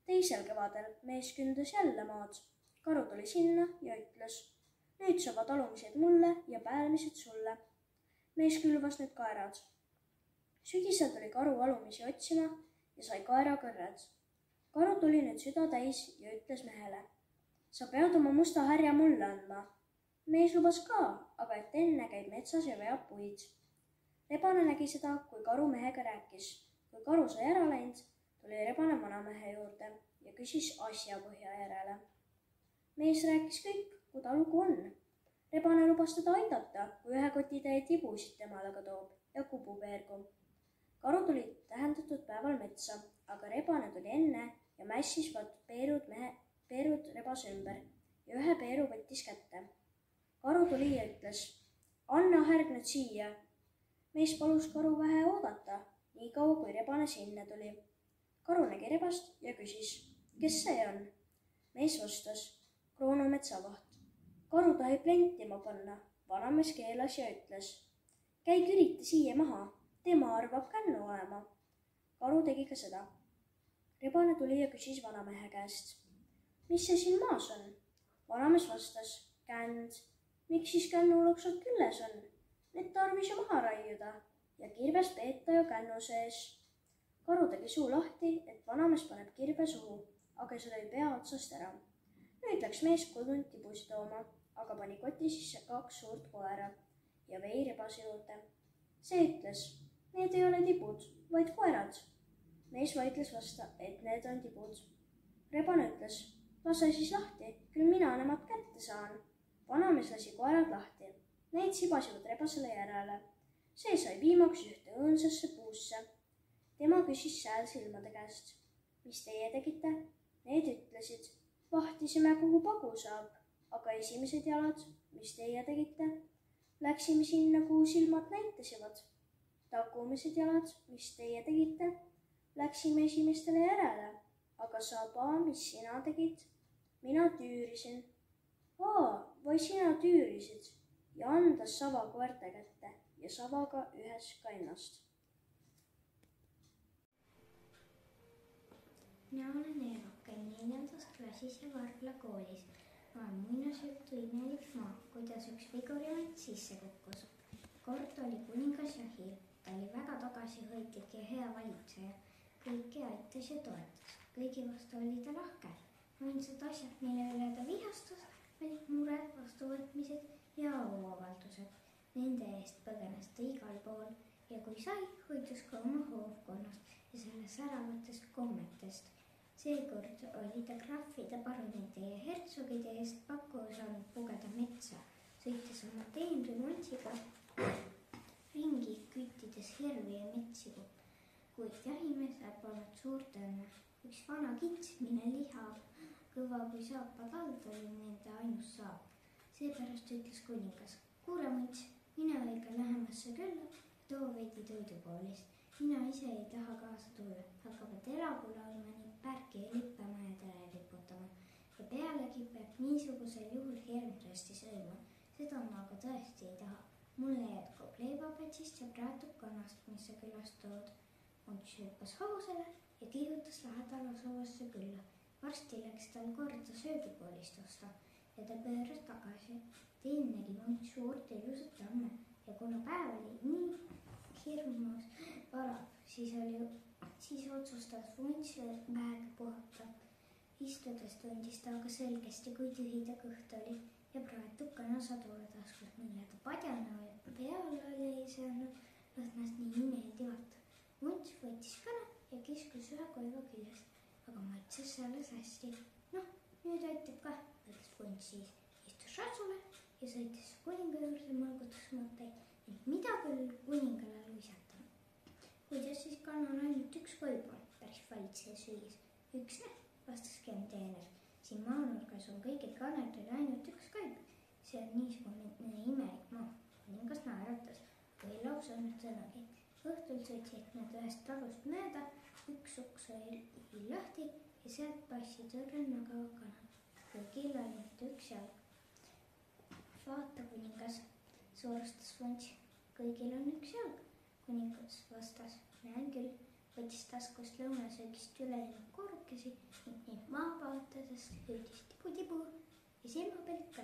Speaker 10: Teisel kevadel mees kündas jälle maad. Karu tuli sinna ja ütles: nüüd saavad alumised mulle ja päälemised sulle. Mees külvas need kaerad. Sügisel tuli karu alumisi otsima ja sai kaerakõrred. Karu tuli nüüd süda täis ja ütles mehele: sa pead oma musta härja mulle andma. Mees lubas ka, aga et enne käib metsas ja veab puid. Rebane nägi seda, kui karu mehega rääkis. Kui karu sai ära läinud, tuli rebane vanamehe juurde ja küsis asja põhja järele. Mees rääkis kõik, kuida lugu on. Rebane lubas teda aidata, kui ühe kotitäie tibusid temale ka toob ja kubupeergu. Karu tuli tähendatud päeval metsa, aga rebane tuli enne ja mässis peerud rebase ümber ja ühe peeru võttis kätte. Karu tuli ja ütles: anna härg nüüd siia. mees palus karu vähe oodata, nii kaua kui rebane sinna tuli. Karu nägi rebast ja küsis, kes see on? Mees vastas, Kroono metsavaht. Karu tahib lentima panna, vanamees keelas ja ütles, käi külita siia maha, tema arvab kännu olema. Karu tegi ka seda. Rebane tuli ja küsis vanamehe käest, mis see siin maas on? Vanamees vastas, känd. Miks siis kännuloksud külles on? Need tarvis ju maha raiuda ja kirves peeta ju kännu sees. Karu tegi suu lahti, et vanamees paneb kirve suhu, aga see lõi pea otsast ära. Nüüd läks mees kodunt tibusid tooma, aga pani koti sisse 2 suurt koera ja vei rebase juurde. See ütles, need ei ole tibud, vaid koerad. Mees vaidles vastu, et need on tibud. Rebane ütles, lase siis lahti, küll mina nemad kätte saan. Vanamees lasi koerad lahti. Need sibasivad rebasele järele. See sai viimaks ühte õõnsasse puusse. Tema küsis sääl silmade käest. Mis teie tegite? Need ütlesid, vahtisime, kuhu pagu saab, aga esimesed jalad, mis teie tegite? Läksime sinna, kuhu silmad näitasivad. Tagumised jalad, mis teie tegite? Läksime esimestele järele, aga saba, mis sina tegid? Mina tüürisin. Vai sina tüürisid ja andas saba koerte kätte ja sabaga ühes ka ennast.
Speaker 11: Mina olen Eeva, käin 4. klassis ja Vargla koolis. Loen muinasjuttu Imelik maa, kuidas üks vigurimaid sisse kukkus. Kord oli kuningas Jahil. Ta oli väga tagasihoidlik ja hea valitseja. Kõiki aitas ja toetas. Kõigi vastu oli ta lahke. Ainsad asjad, mille üle ta vihastas, olid mured, vastuvõtmised ja auavaldused. Nende eest põgenes ta igal pool ja kui sai, hoidus ka oma hoovkonnast ja selle säravatest kommetest. Seekord oli ta krahvide, baronide ja hertsogide eest pakku saanud pugeda metsa, sõites oma teenrimuntsiga ringi küttides hirvi ja metsigu. Kuid jahimees polnud suurt õnne. Üks vana kitsmine lihav, kõva kui saapad alt oli nende ainus saap. Seepärast ütles kuningas, kuule munts, mine õige lähemasse külla, too veidi toidukoolist. Mina ise ei taha kaasa tulla, hakkavad elagu laulma ning pärki ja lippe mäedele liputama. Ja pealegi peab niisugusel juhul hirm tõesti sööma. Seda ma aga tõesti ei taha. Mulle jätkub leivapetsist ja praetub kannast, mis sa külast tood. Munts hüppas hobusele ja kihutas lähedal asuvasse külla. Varsti läks tal korda söögikoolist osta ja ta pööras tagasi. Teen nägi Munts suurt ilusat tamme ja kuna päev oli nii hirmus varav, siis otsustas Munts vähegi puhata. Istudes tundis ta aga selgesti, kui tühi ta kõht oli ja praetub kana sadule taskus, mille ta padjana peale oli saanud lõhnast nii meeldivalt. Munts võttis kana ja kiskus ühe koiva küljest, aga mõtses selles hästi. Noh, nüüd aitab ka, mõtles Munts siis. Istus rasule ja sõitis kuninga juurde mõlgutas mõtteid, et mida küll kuningale luisatama. Kuidas siis kannal ainult üks koiv on, päris valitseja süües. Üks vastas teener. Siin maanurgas on kõigil kanadel ainult üks koiv. See on niisugune imelik maa. Kuningas naeratas, kui ei lausanud sõnagi. Õhtul sõitsid nad ühest talust mööda, üks uks oli lahti ja sealt passid õrren magava kana. Kõigil ainult üks jalg. Vaata, kuningas, soorastas Munts. Kõigil on üks jalg. Kuningas vastas, näen küll, võttis taskust lõunasöögist ülejäänud koorukesi ning maa vaatades hüüdis tibu-tibu ja silmapilt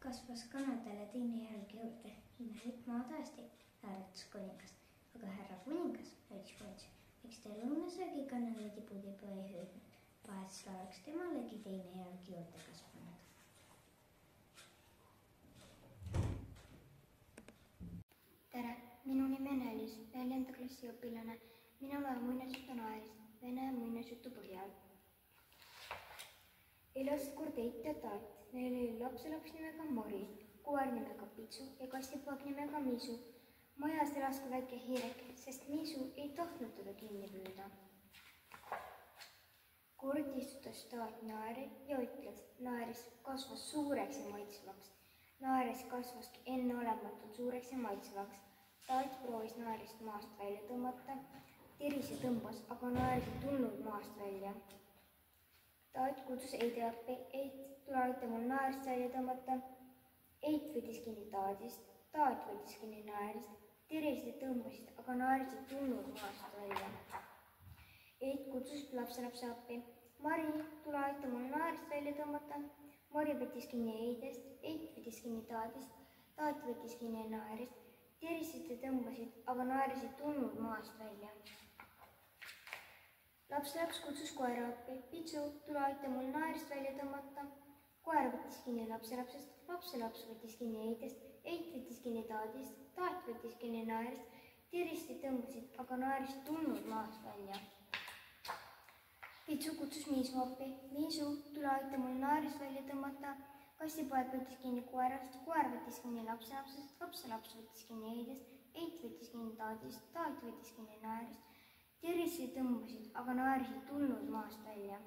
Speaker 11: kasvas kanadele teine jalg juurde. Imelik maa tõesti, hääletas kuningas. Aga härra kuningas, ütles Munts, miks te lõunasöögi kanale tibu-tibu ei hüüdnud? Vahest seda oleks temalegi teine jalg juurde kasvanud.
Speaker 5: Tere, minu nimi on Elis, 4. klassi õpilane. Mina loen muinasjutu Naerist, vene muinasjutu põhjal. Elas kord Eit ja Taat. Neil oli lapselaps nimega Mori, koer nimega Pitsu ja kassipoeg nimega Misu. Majas elas ka väike hiireke, sest Misu ei tahtnud teda kinni püüda. Kord istutas Taat naeri ja ütles, naeris kasvas suureks ja maitsvaks. Naeris kasvaski enneolematult suureks ja maitsvaks. Taat proovis naerist maast välja tõmmata. Terisi tõmbas, aga naeris ei tulnud maast välja. Taat kutsus Eidi appi. Eit, tule aita mul naerist välja tõmmata. Eit võttis kinni Taadist. Taat võttis kinni naerist. Terised tõmbasid, aga naeris ei tulnud maast välja. Eit kutsus lapselapse appi. Mari, tule aita mul naerist välja tõmmata. Mari võttis kinni Eidest. Eit võttis kinni Taadist. Taat võttis kinni naerist. Terised tõmbasid, aga naeris ei tulnud maast välja. Lapselaps kutsus koera appi. Pitsu, tule aita mul naerist välja tõmmata. Koer võttis kinni lapselapsest. Lapselaps võttis kinni Eidest. Eit võttis kinni Taadist. Taat võttis kinni naerist. Terised tõmbasid, aga naeris ei tulnud maast välja. Pitsu kutsus Miisu appi. Miisu, tule aita mul naerist välja tõmmata. Kassipoeg võttis kinni koerast. Koer võttis kinni lapselapsest. Lapselaps võttis kinni Eidest. Eit võttis kinni Taadist. Taat võttis kinni naerist. Terised tõmbasid, aga naeris ei tulnud maast välja.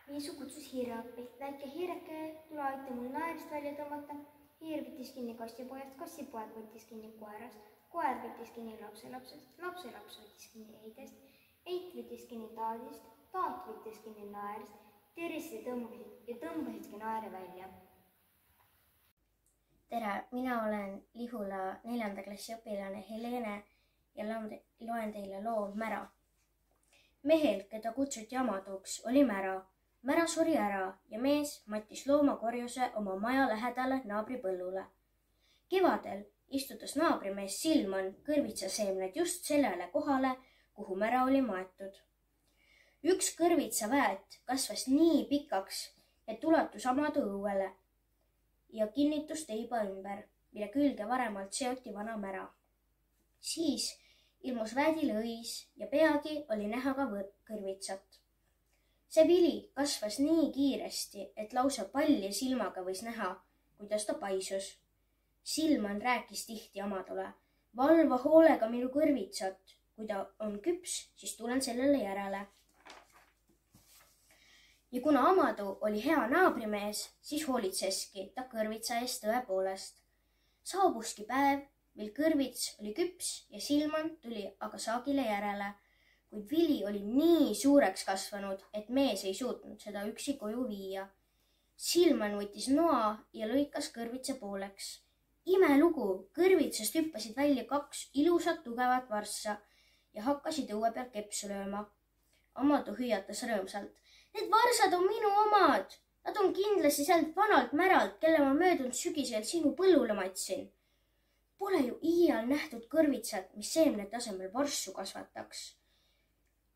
Speaker 5: Miisu kutsus hiire appi. Väike hiireke, tule aita mul naerist välja tõmmata. Hiir võttis kinni kassipoegast. Kassipoeg võttis kinni koerast. Koer võttis kinni lapselapsest. Lapselaps võttis kinni Eidest. Eit võttis kinni Taadist. Taat võttis kinni naerist. Terised tõmbasid ja tõmbasidki naere välja.
Speaker 3: Tere, mina olen Lihula 4. klassi õpilane Helene ja loen teile loo Mära. Mehel, keda kutsuti Amaduks, oli mära. Mära suri ära ja mees mattis loomakorjuse oma maja lähedale naabripõllule. Kevadel istutas naabrimees Silman kõrvitsaseemned just sellele kohale, kuhu mära oli maetud. Üks kõrvitsaväet kasvas nii pikaks, et ulatus Amadu õuele ja kinnitus teiba ümber, mille külge varemalt seoti vana mära. Siis ilmus väedile õis ja peagi oli näha ka kõrvitsat. See vili kasvas nii kiiresti, et lausa palli silmaga võis näha, kuidas ta paisus. Silman rääkis tihti Amadule. Valva hoolega minu kõrvitsat. Kui ta on küps, siis tulen sellele järele. Ja kuna Amadu oli hea naabrimees, siis hoolitseski ta kõrvitsa eest tõepoolest. Saabuski päev, mil kõrvits oli küps ja Silman tuli aga saagile järele, kuid vili oli nii suureks kasvanud, et mees ei suutnud seda üksi koju viia. Silman võttis noa ja lõikas kõrvitsa pooleks. Imelugu, kõrvitsast hüppasid välja 2 ilusat tugevat varssa ja hakkasid õue peal kepsu lööma. Amadu hüüatas rõõmsalt. Need varsad on minu omad. Nad on kindlasti sealt vanalt märalt, kelle ma möödunud sügisel sinu põllule matsin. Pole ju iial nähtud kõrvitsat, mis seemnete asemel varssu kasvataks.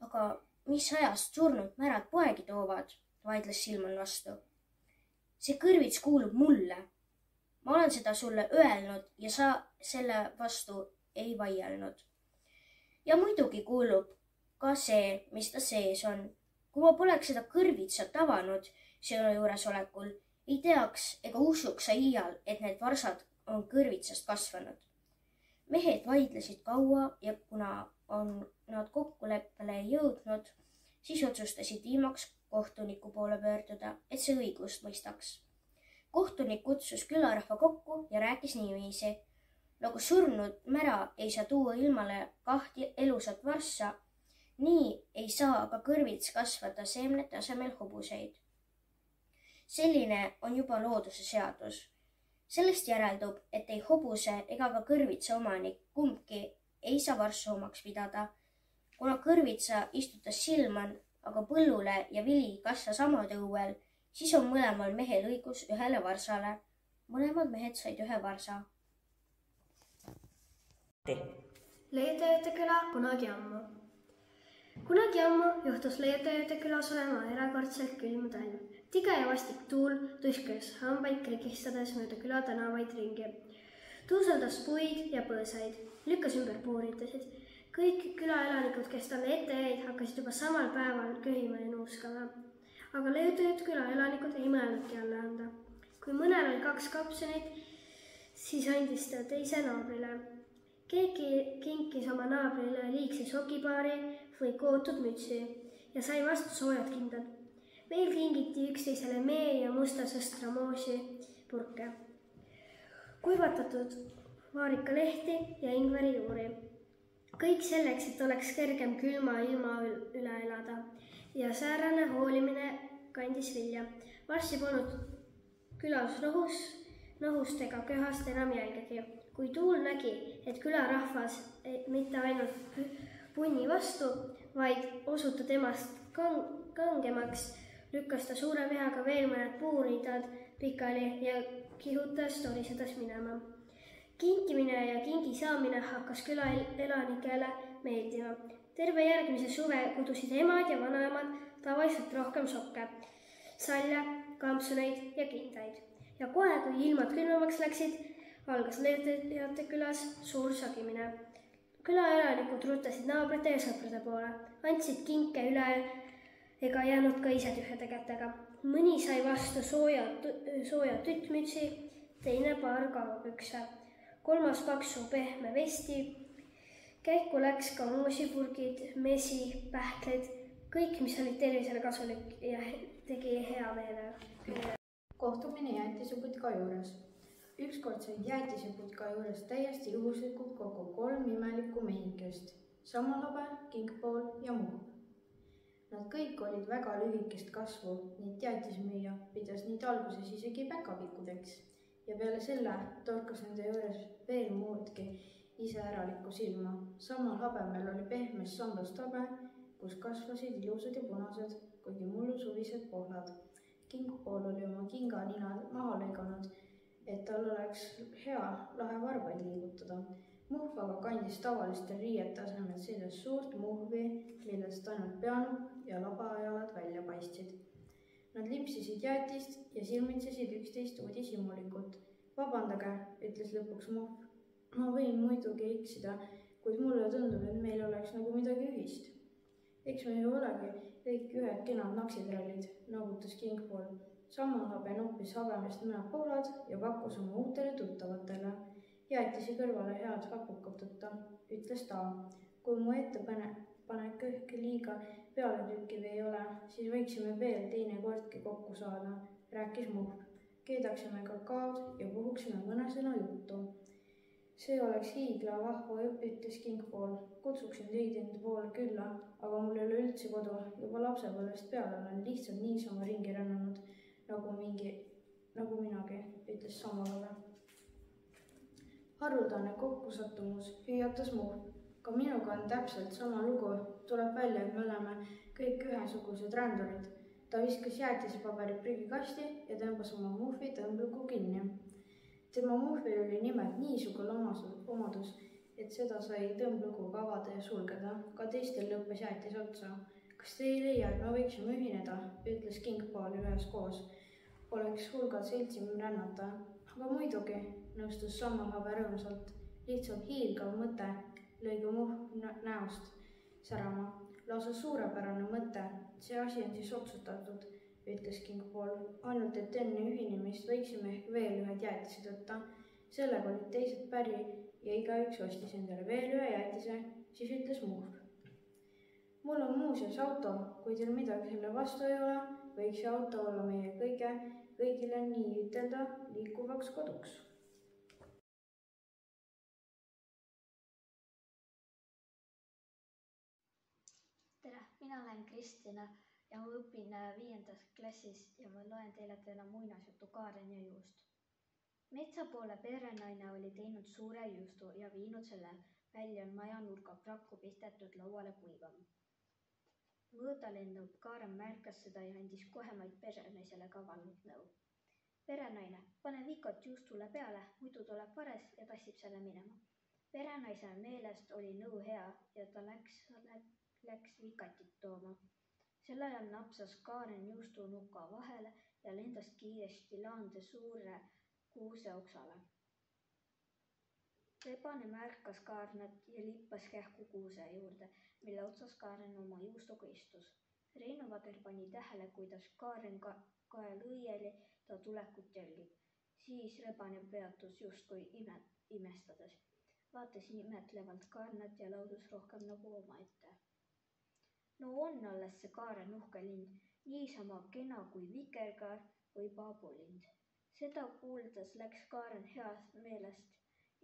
Speaker 3: Aga mis ajast surnud märad poegi toovad, vaidles Silman vastu. See kõrvits kuulub mulle. Ma olen seda sulle öelnud ja sa selle vastu ei vaielnud. Ja muidugi kuulub ka see, mis ta sees on. Kui ma poleks seda kõrvitsat avanud sinu juuresolekul, ei teaks ega usuks sa iial, et need varsad on kõrvitsast kasvanud. Mehed vaidlesid kaua ja kuna nad kokkuleppele ei jõudnud, siis otsustasid viimaks kohtuniku poole pöörduda, et see õigust mõistaks. Kohtunik kutsus külarahva kokku ja rääkis niiviisi. Nagu surnud mära ei saa tuua ilmale 2 elusat varssa, nii ei saa aga kõrvits kasvada seemnete asemel hobuseid. Selline on juba looduse seadus. Sellest järeldub, et ei hobuse ega ka kõrvitsa omanik kumbki ei saa varssu omaks pidada. Kuna kõrvitsa istutas Silman, aga põllule ja vili kasvas Amadu õuel, siis on mõlemal mehel õigus 1 varsale. Mõlemad mehed said 1 varsa.
Speaker 10: Leiutajate küla kunagi ammu. Kunagi ammu juhtus Leiutajate külas olema erakordselt külm talv. Tige ja vastik tuul tuiskas hambaid krikistades mööda küla tänavaid ringi. Tuuseldas puid ja põõsaid, lükkas ümber puuritasid. Kõik külaelanikud, kes talle ette jäid, hakkasid juba samal päeval köhima ja nuuskama. Aga Leiutajate küla elanikud ei mõelnudki alla anda. Kui mõnel oli 2 kapsunit, siis andis ta teise naabrile. Keegi kinkis oma naabrile liigse sokipaari või kootud mütsi ja sai vastu soojad kindad. Veel kingiti üksteisele mee ja musta sõstra moosi purke. Kuivatatud
Speaker 12: vaarikalehti ja ingverijuuri. Kõik selleks, et oleks kergem külma ilma üle elada ja säärane hoolimine kandis vilja. Varsti polnud külas nohust ega köhast enam jälgegi. Kui Tuul nägi, et külarahvas mitte ainult punni vastu, vaid osuta temast kangemaks, lükkas ta suure veaga veel mõned puuriidad pikali ja kihutas torisedes minema. Kinkimine ja kingi saamine hakkas küla elanikele meeldima. Terve järgmise suve kudusid emad ja vanaemad tavaliselt rohkem sokke, salja, kampsuneid ja kindaid. Ja kohe, kui ilmad külmemaks läksid, algas Leetajate külas suur sagimine. Küla elanikud rutasid naabrite ja sõprade poole, andsid kinke üle ega jäänud ka ise tühjade kätega. Mõni sai vastu sooja tüttmütsi, teine paar kalapükse, kolmas paksu pehme vesti. Käiku läks ka moosipurgid, mesi, pähklid, kõik, mis olid tervisele kasulik ja tegi hea meele.
Speaker 13: Kohtumine jäätiseputka juures. Ükskord said jäätiseputka juures täiesti juhuslikult kokku 3 imelikku mehikest, Sammalhabe, Kingpool ja Muhv. Nad kõik olid väga lühikest kasvu, nii jäätismüüja pidas neid alguses isegi päkapikkudeks ja peale selle torkas nende juures veel muudki iseäralikku silma. Samal habemel oli pehmes sambast habe, kus kasvasid ilusad ja punased, kuigi mullu suvised pohlad. Kingpool oli oma kinganinad maha lõiganud, et tal oleks hea lahe varbaid liigutada. Muhv aga kandis tavaliste riiete asemel seljas suurt muhvi, millest ainult peanupp ja labajalad välja paistsid. Nad lipsisid jäätist ja silmitsesid üksteist uudishimulikult. Vabandage, ütles lõpuks Muhv. Ma võin muidugi eksida, kuid mulle tundub, et meil oleks nagu midagi ühist. Eks me ju olegi kõik ühed kenad naksitrallid, noogutas Kingpool. Sammalhabe noppis habemest mõned pohlad ja pakkus oma uutele tuttavatele. Jäätisi kõrvale head hapukat võtta, ütles ta. Kui mu ettepanek õhk liiga pealetükkiv ei ole, siis võiksime veel teine kordki kokku saada, rääkis Muhv. Keedaksime kakaod ja puhuksime mõne sõna juttu. See oleks hiigla vahva, ütles Kingpool. Kutsuksin teid enda poole külla, aga mul ei ole üldse kodu. Juba lapsepõlvest peale olen lihtsalt niisama ringi rännanud, nagu minagi, ütles Sammalhabe. Haruldane kokkusattumus, hüüatas Muhv. Ka minuga on täpselt sama lugu. Tuleb välja, et me oleme kõik ühesugused rändurid. Ta viskas jäätisepaberid prügikasti ja tõmbas oma Muhvi tõmbluku kinni. Tema Muhvil oli nimelt niisugune omadus, et seda sai tõmblukuga avada ja sulgeda. Ka teistel lõppes jäätis otsa. Kas te ei leia, et me võiksime ühineda, ütles Kingpool üheskoos. Oleks hulgal seltsim rännata. Aga muidugi, nõustus Sammalhabe rõõmsalt. Lihtsalt hiilgav mõte lõi ka Muhv näost särama. Lausa suurepärane mõte. See asi on siis otsustatud, ütles Kingpool. Ainult, et enne ühinemist võiksime ehk veel ühed jäätised võtta. Sellega olid teised päri ja igaüks ostis endale veel ühe jäätise, siis ütles Muhv. Mul on muuseas auto, kui teil midagi selle vastu ei ole, võiks see auto olla meie kõigile nii ütelda liikuvaks koduks.
Speaker 2: Tere, mina olen Kristina ja ma õpin 5. klassis ja ma loen teile täna muinasjutu Kaaren ja juust. Metsa poole perenaine oli teinud suure juustu ja viinud selle välja maja nurga prakku pistetud lauale kuivama. Mõõda lennud Kaaren märkas seda ja andis kohemaid perenaisele kavanud nõu. Perenaine, pane vikot juustule peale, muidu tuleb vares ja tassib selle minema. Perenaise meelest oli nõu hea ja ta läks vikatit tooma. Sel ajal napsas Kaaren juustu nuka vahele ja lendas kiiresti laande suure kuuse oksale. Rebane märkas Kaarnat ja lippas kähku kuuse juurde, mille otsas Kaaren oma juustuga istus. Reinu Vader pani tähele, kuidas Kaaren kael õieli ta tulekut jälgib. Siis Rebane peatus justkui imestades. Vaatas imetlevalt Kaarnat ja laudus rohkem nagu omaette. No on alles see Kaaren uhke lind, niisama kena kui vikerkaar või paabulind. Seda kuuldes läks Kaaren heast meelest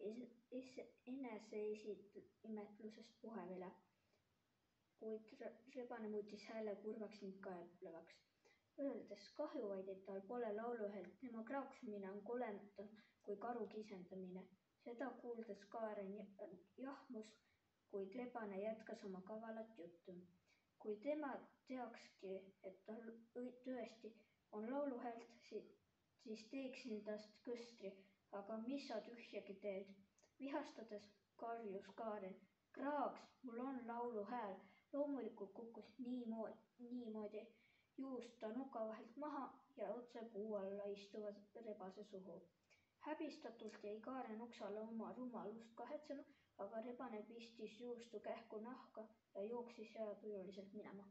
Speaker 2: eneseimetlusest puhevile, kuid rebane muutis hääle kurvaks ning kaeblevaks. Öeldes kahju vaid, et tal pole lauluhäält, tema kraaksimine on koletum kui karu kisendamine. Seda kuuldes Kaaren jahmus, kuid rebane jätkas oma kavalat juttu. Kui tema teakski, et tal tõesti on lauluhäält, siis teeksin tast kõstri, aga mis sa tühjagi teed? Vihastades karjus Kaaren. Kraaks, mul on lauluhääl. Loomulikult kukkus niimoodi juust ta nuka vahelt maha ja otse puu alla istuva rebase suhu. Häbistatult jäi Kaaren oksale oma rumalust kahetsema, aga rebane pistis juustu kähku nahka ja jooksis heatujuliselt minema.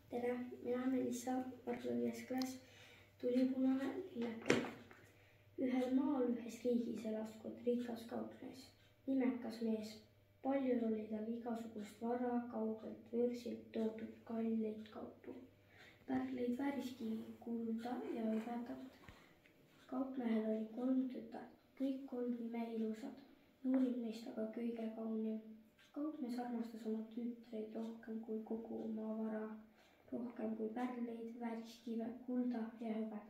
Speaker 3: Tere, mina olen Melissa, Varssavi 5. klass, tulipunane lilleke. Ühel maal ühes riigis elas kord rikas kaupmees, nimekas mees. Palju oli tal igasugust vara, kaugelt võõrsilt toodud kalleid kaupu, pärleid, vääriskivi, kulda ja hõbedat. Kaupmehel oli 3 tütart, kõik 3 imeilusad, noorim neist aga kõige kaunim. Kaupmees armastas oma tütreid rohkem kui kogu oma vara, rohkem kui pärleid, vääriskive, kulda ja hõbedat,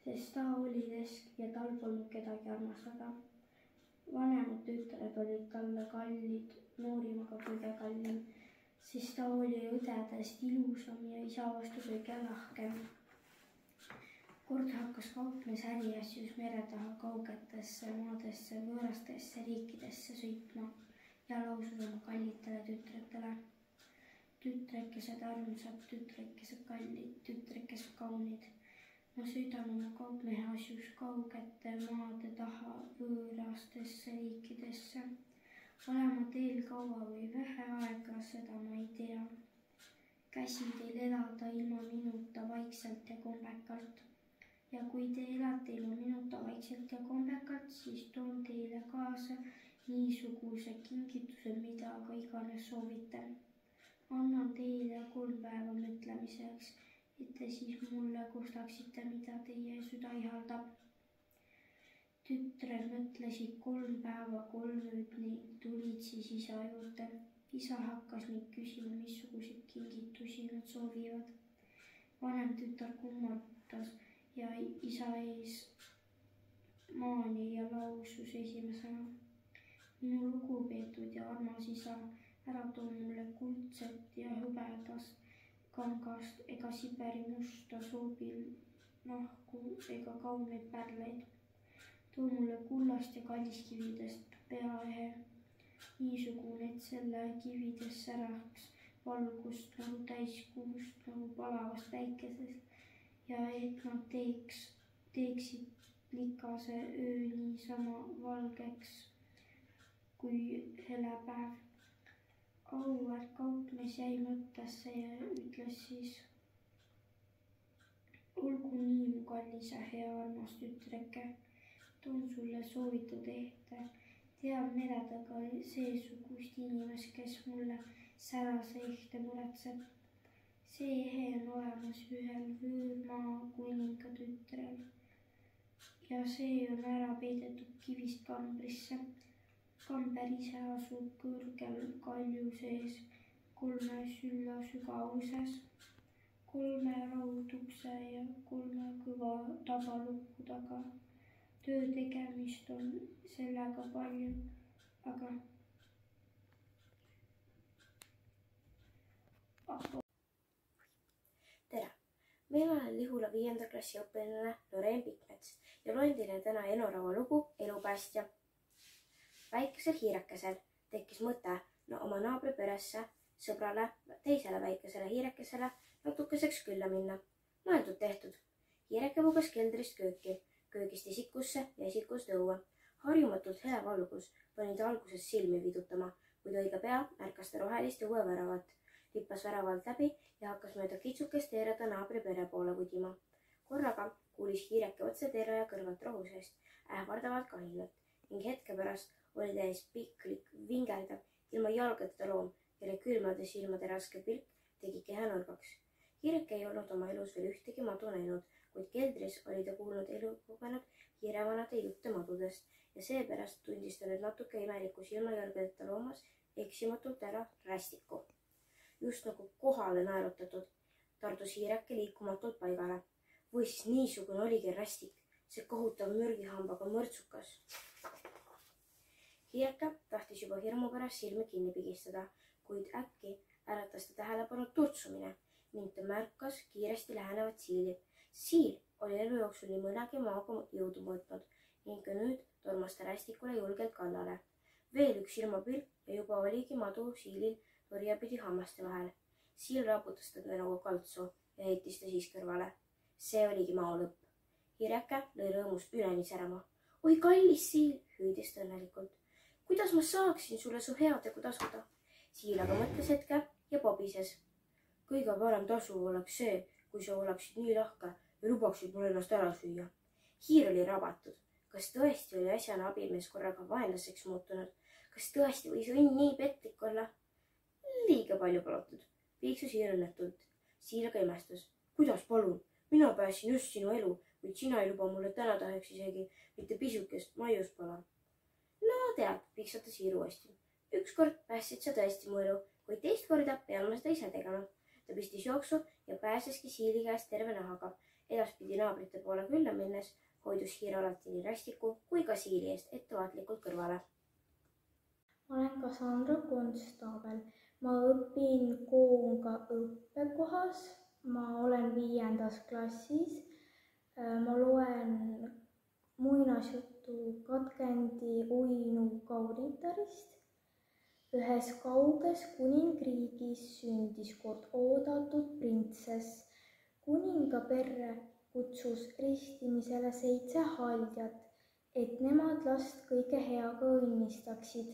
Speaker 3: sest ta oli lesk ja tal polnud kedagi armastada. Vanemad tütred olid talle kallid, noorim aga kõige kallim, sest ta oli õdedest ilusam ja isa vastu kõige lahkem. Kord hakkas kaupmees äriasjus mere taha kaugetesse maadesse, võõrastesse riikidesse sõitma ja lausus oma kallitele tütretele. Tütrekesed armsad, tütrekesed kallid, tütrekesed kaunid. Ma sõidan oma kaupmehe asjus kaugete maade taha võõrastesse riikidesse. Olema teel kaua või vähe aega, seda ma ei tea. Käsin teil elada ilma minuta vaikselt ja kombekalt. Ja kui te elate ilma minuta vaikselt ja kombekalt, siis toon teile kaasa niisuguse kingituse, mida ka iganes soovite. Annan teile 3 päeva mõtlemiseks, et te siis mulle kostaksite, mida teie süda ihaldab. Tütred mõtlesid 3 päeva 3 ööd ning tulid siis isa juurde. Isa hakkas neid küsima, missuguseid kingitusi nad soovivad. Vanem tütar kummardas ja isa ees maani ja lausus esimesena. Minu lugupeetud ja armas isa, ära too mulle kuldset ja hõbedast, kangast ega Siberi musta soobil nahku ega kauneid pärleid. Too mulle kullast ja kalliskividest peaehe, niisugune, et selle kivides säraks valgust nagu täiskuust, nagu palavast päikesest ja et nad teeksid likase öö niisama valgeks kui hele päev. Auväärt kaupmees jäi mõttesse ja ütles siis: olgu nii, mu kallis ja hea armas tütreke, toon sulle soovitud ehte. Tean meretaga seesugust inimest, kes mulle särase ehte muretseb. See ehe on olemas ühel võõrmaa kuninga tütrel ja see on ära peidetud kivist kambrisse. Kamber ise asub kõrgel kalju sees, 3 sülla sügavuses, 3 raudukse ja 3 kõva tabalukku taga. Töö tegemist on sellega palju, aga
Speaker 14: Tere! Mina olen Lihula 5. klassi õpilane Loreen Pikmets ja loen teile täna Eno Raua lugu Elupäästja. Väikesel hiirekesel tekkis mõte oma naabri peresse, sõbrale, teisele väikesele hiirekesele natukeseks külla minna. Mõeldud tehtud. Hiireke puges keldrist kööki, köögist esikusse ja esikust õue. Harjumatult hea valgus pani ta alguses silmi vidutama, kuid õige pea märkas ta rohelist õueväravat, lippas väravalt läbi ja hakkas mööda kitsukest teerada naabri pere poole kudima. Korraga kuulis hiireke otse teeraja kõrvalt rohu seest, ähvardavalt kahinat ning hetke pärast oli täis piklik, vingeldav, ilma jalgadeta loom, kelle külmade silmade raske pilk tegi keha nõrgaks. Hiireke ei olnud oma elus veel ühtegi madu näinud, kuid keldris oli ta kuulnud elukogenud hiirevanade jutte madudest ja seepärast tundis ta nüüd natuke imeliku silmajälgedeta loomas eksimatult ära rästiku. Just nagu kohale naerutatud, tardus hiireke liikumatult paigale. Või siis niisugune oligi rästik, see kohutav mürgihambaga mõrtsukas. Hiireke tahtis juba hirmu pärast silmi kinni pigistada, kuid äkki äratas ta tähelepanu turtsumine ning ta märkas kiiresti lähenevat siili. Siil oli elu jooksul nii mõnegi maaga jõudu mõõtnud ning ka nüüd tormas ta rästikule julgelt kallale. Veel üks silmapilk ja juba oligi madu siilil torjapidi hammaste vahel. Siil raputas ta nagu kaltsu ja heitis ta siis kõrvale. See oligi mao lõpp. Hiireke lõi rõõmust üleni särama. Oi kallis siil, hüüdis ta õnnelikult. Kuidas ma saaksin sulle su heategu tasuda? Siil aga mõtles hetke ja pobises. Kõige parem tasu oleks see, kui sa oleksid nii lahke ja lubaksid mul ennast ära süüa. Hiir oli rabatud. Kas tõesti oli äsjane abimees korraga vaenlaseks muutunud? Kas tõesti võis õnn nii petlik olla? Liiga palju palutud. Piiksus hiir õnnetult. Siil aga imestus. Kuidas palun? Mina pääsin just sinu elu, kuid sina ei luba mulle täna tahaks isegi mitte pisukest maiuspala. No tead, piiksatas hiir uuesti. Ükskord päästsid sa tõesti mu elu, kuid teist korda pean ma seda ise tegema. Ta pistis jooksu ja pääseski siili käest terve nahaga. Edaspidi naabrite poole külla minnes hoidus hiir alati nii rästiku kui ka siili eest ettevaatlikult kõrvale.
Speaker 15: Ma olen Cassandra Konstaabel. Ma õpin Koonga õppekohas. Ma olen 5. klassis. Ma loen muinasjutu Katkendi uinu kaunitarist. Ühes kauges kuningriigis sündis kord oodatud printsess. Kuninga perre kutsus ristimisele 7 haldjat, et nemad last kõige heaga õnnistaksid.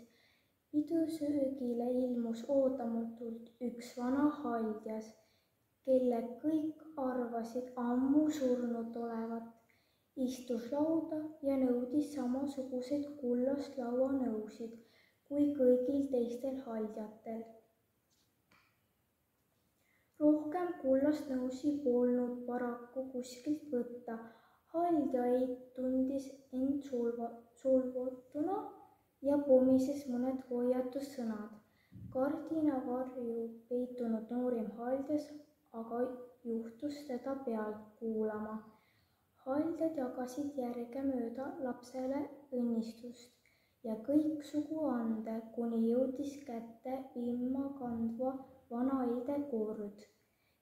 Speaker 15: Pidusöögile ilmus ootamatult üks vana haldjas, kelle kõik arvasid ammu surnud olevat. Istus lauda ja nõudis samasuguseid kullast lauanõusid kui kõigil teistel haldjatel. Rohkem kullast nõusi polnud paraku kuskilt võtta. Haldja tundis end solvutuna ja pomises mõned hoiatussõnad. Kardina varju peitunud noorim haldjas aga juhtus teda pealt kuulama. Haldjad jagasid järgemööda lapsele õnnistust ja kõiksugu ande, kuni jõudis kätte vimma kandva vanaide kord,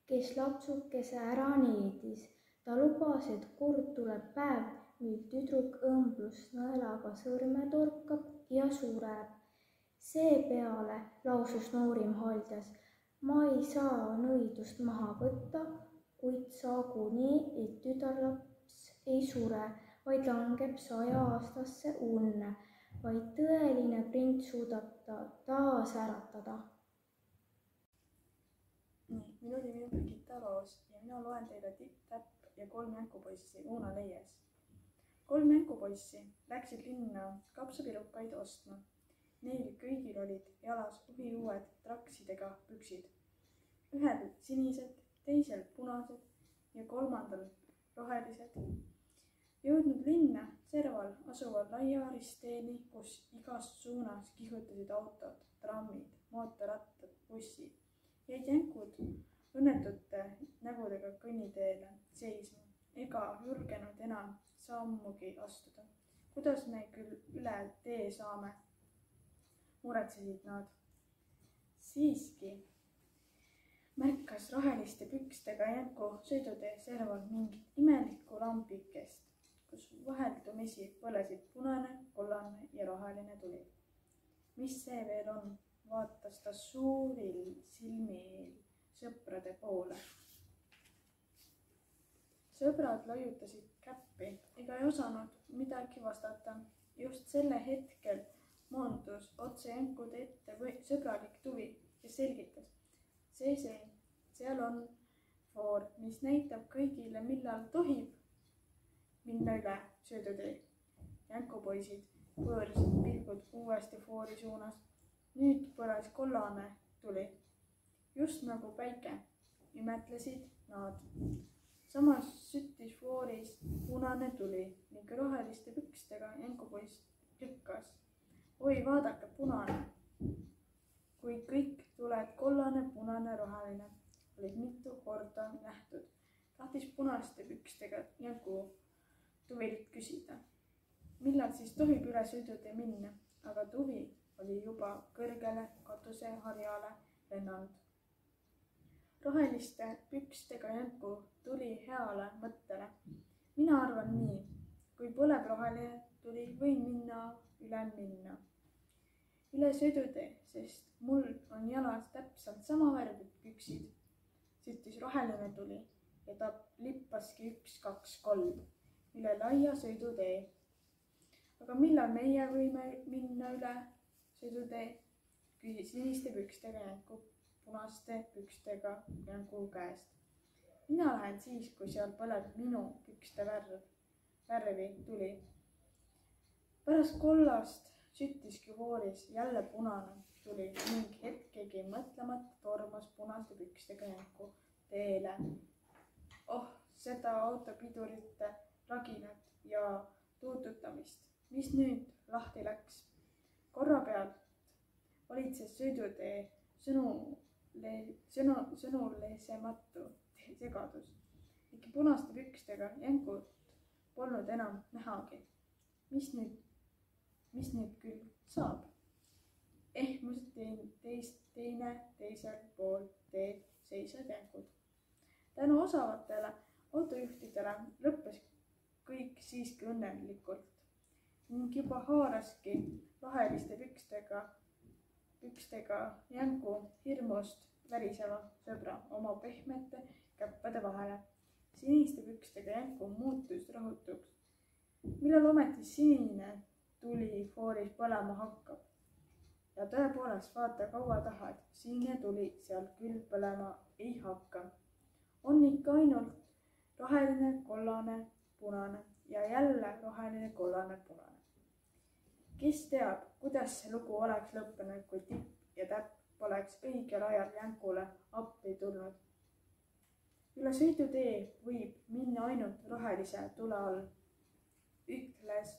Speaker 15: kes lapsukese ära needis. Ta lubas, et kord tuleb päev, mil tüdruk õmblust nõelaga sõrme torkab ja sureb. Seepeale lausus noorim haldjas, ma ei saa nõidust maha võtta, kuid saagu nii, et tütarlaps ei sure, vaid langeb 100-aastasse unne, vaid tõeline prints suudab ta taas äratada.
Speaker 16: Nii, minu nimi on Birgitta Roos ja mina loen teile Tipp-Täpp ja 3 jänkupoissi Uuna Leies. 3 jänkupoissi läksid linna kapsapirukaid ostma. Neil kõigil olid jalas uhiuued traksidega püksid. Ühel sinised, teisel punased ja kolmandal rohelised. Jõudnud linna serval asuval laia risteeni, kus igast suunas kihutasid autod, trammid, mootorrattad, bussid. Jäid jänkud õnnetute nägudega kõnniteele seisma ega julgenud enam sammugi astuda. Kuidas me küll üle tee saame? Muretsesid nad. Siiski märkas roheliste pükstega jänku sõidutee serval mingit imelikku lambikest, kus vaheldumisi põlesid punane, kollane ja roheline tuli. Mis see veel on? Vaatas ta suuril silmil sõprade poole. Sõbrad laiutasid käppi ega ei osanud midagi vastata. Just selle hetkel moondus otse jänkude ette sõbralik tuvi ja selgitas. See, seal on foor, mis näitab kõigile, millal tohib minna üle söödutee. Jänkupoisid pöörasid pilgud uuesti foori suunas. Nüüd põles kollane tuli. Just nagu päike, imetlesid nad. samas süttis fooris punane tuli ning roheliste pükstega Jankupoiss lükkas. Oi, vaadake, punane! Kuid kõik tuled kollane, punane, roheline olid mitu korda nähtud. Tahtis punaste pükstega Janku Tuvilt küsida, millal siis tohib üle sõidutee minna, aga Tuvi oli juba kõrgele katuseharjale lennanud. Roheliste pükstega Janku tuli heale mõttele. Mina arvan nii, kui põleb roheline tuli, võin üle minna. Üle sõidutee, sest mul on jalas täpselt sama värvid püksid. Süttis roheline tuli ja ta lippaski 1, 2, 3 üle laia sõidutee. Aga millal meie võime minna üle sõidutee, küsis siniste pükstega Janku punaste pükstega Janku käest. Mina lähen siis, kui seal põleb minu pükste värvi tuli. Pärast kollast süttiski fooris jälle punane tuli ning hetkegi mõtlemata tormas punaste pükstega Janku teele. Oh, seda autopidurite raginat ja tuututamist, mis nüüd lahti läks. Korra pealt valitses sõidutee sõnulesematu segadus. Ikka punaste pükstega Jankut polnud enam nähagi. Mis nüüd küll saab? Ehmus teine teisel pool teed seisvad Jankud. Tänu osavatele autojuhtidele lõppes kõik siiski õnnelikult ning juba haaraski roheliste pükstega Janku hirmust väriseva sõbra oma pehmete käppade vahele. Siniste pükstega Janku muutus rahutuks. Millal ometi sinine tuli fooris põlema hakkab? Ja tõepoolest vaata kaua tahad, sinine tuli seal küll põlema ei hakka. On ikka ainult roheline, kollane, punane ja jälle roheline, kollane, punane. Kes teab, kuidas see lugu oleks lõppenud, kui Tipp ja Täpp poleks õigel ajal Jankule appi tulnud. Üle sõidutee võib minna ainult rohelise tule all. Ütles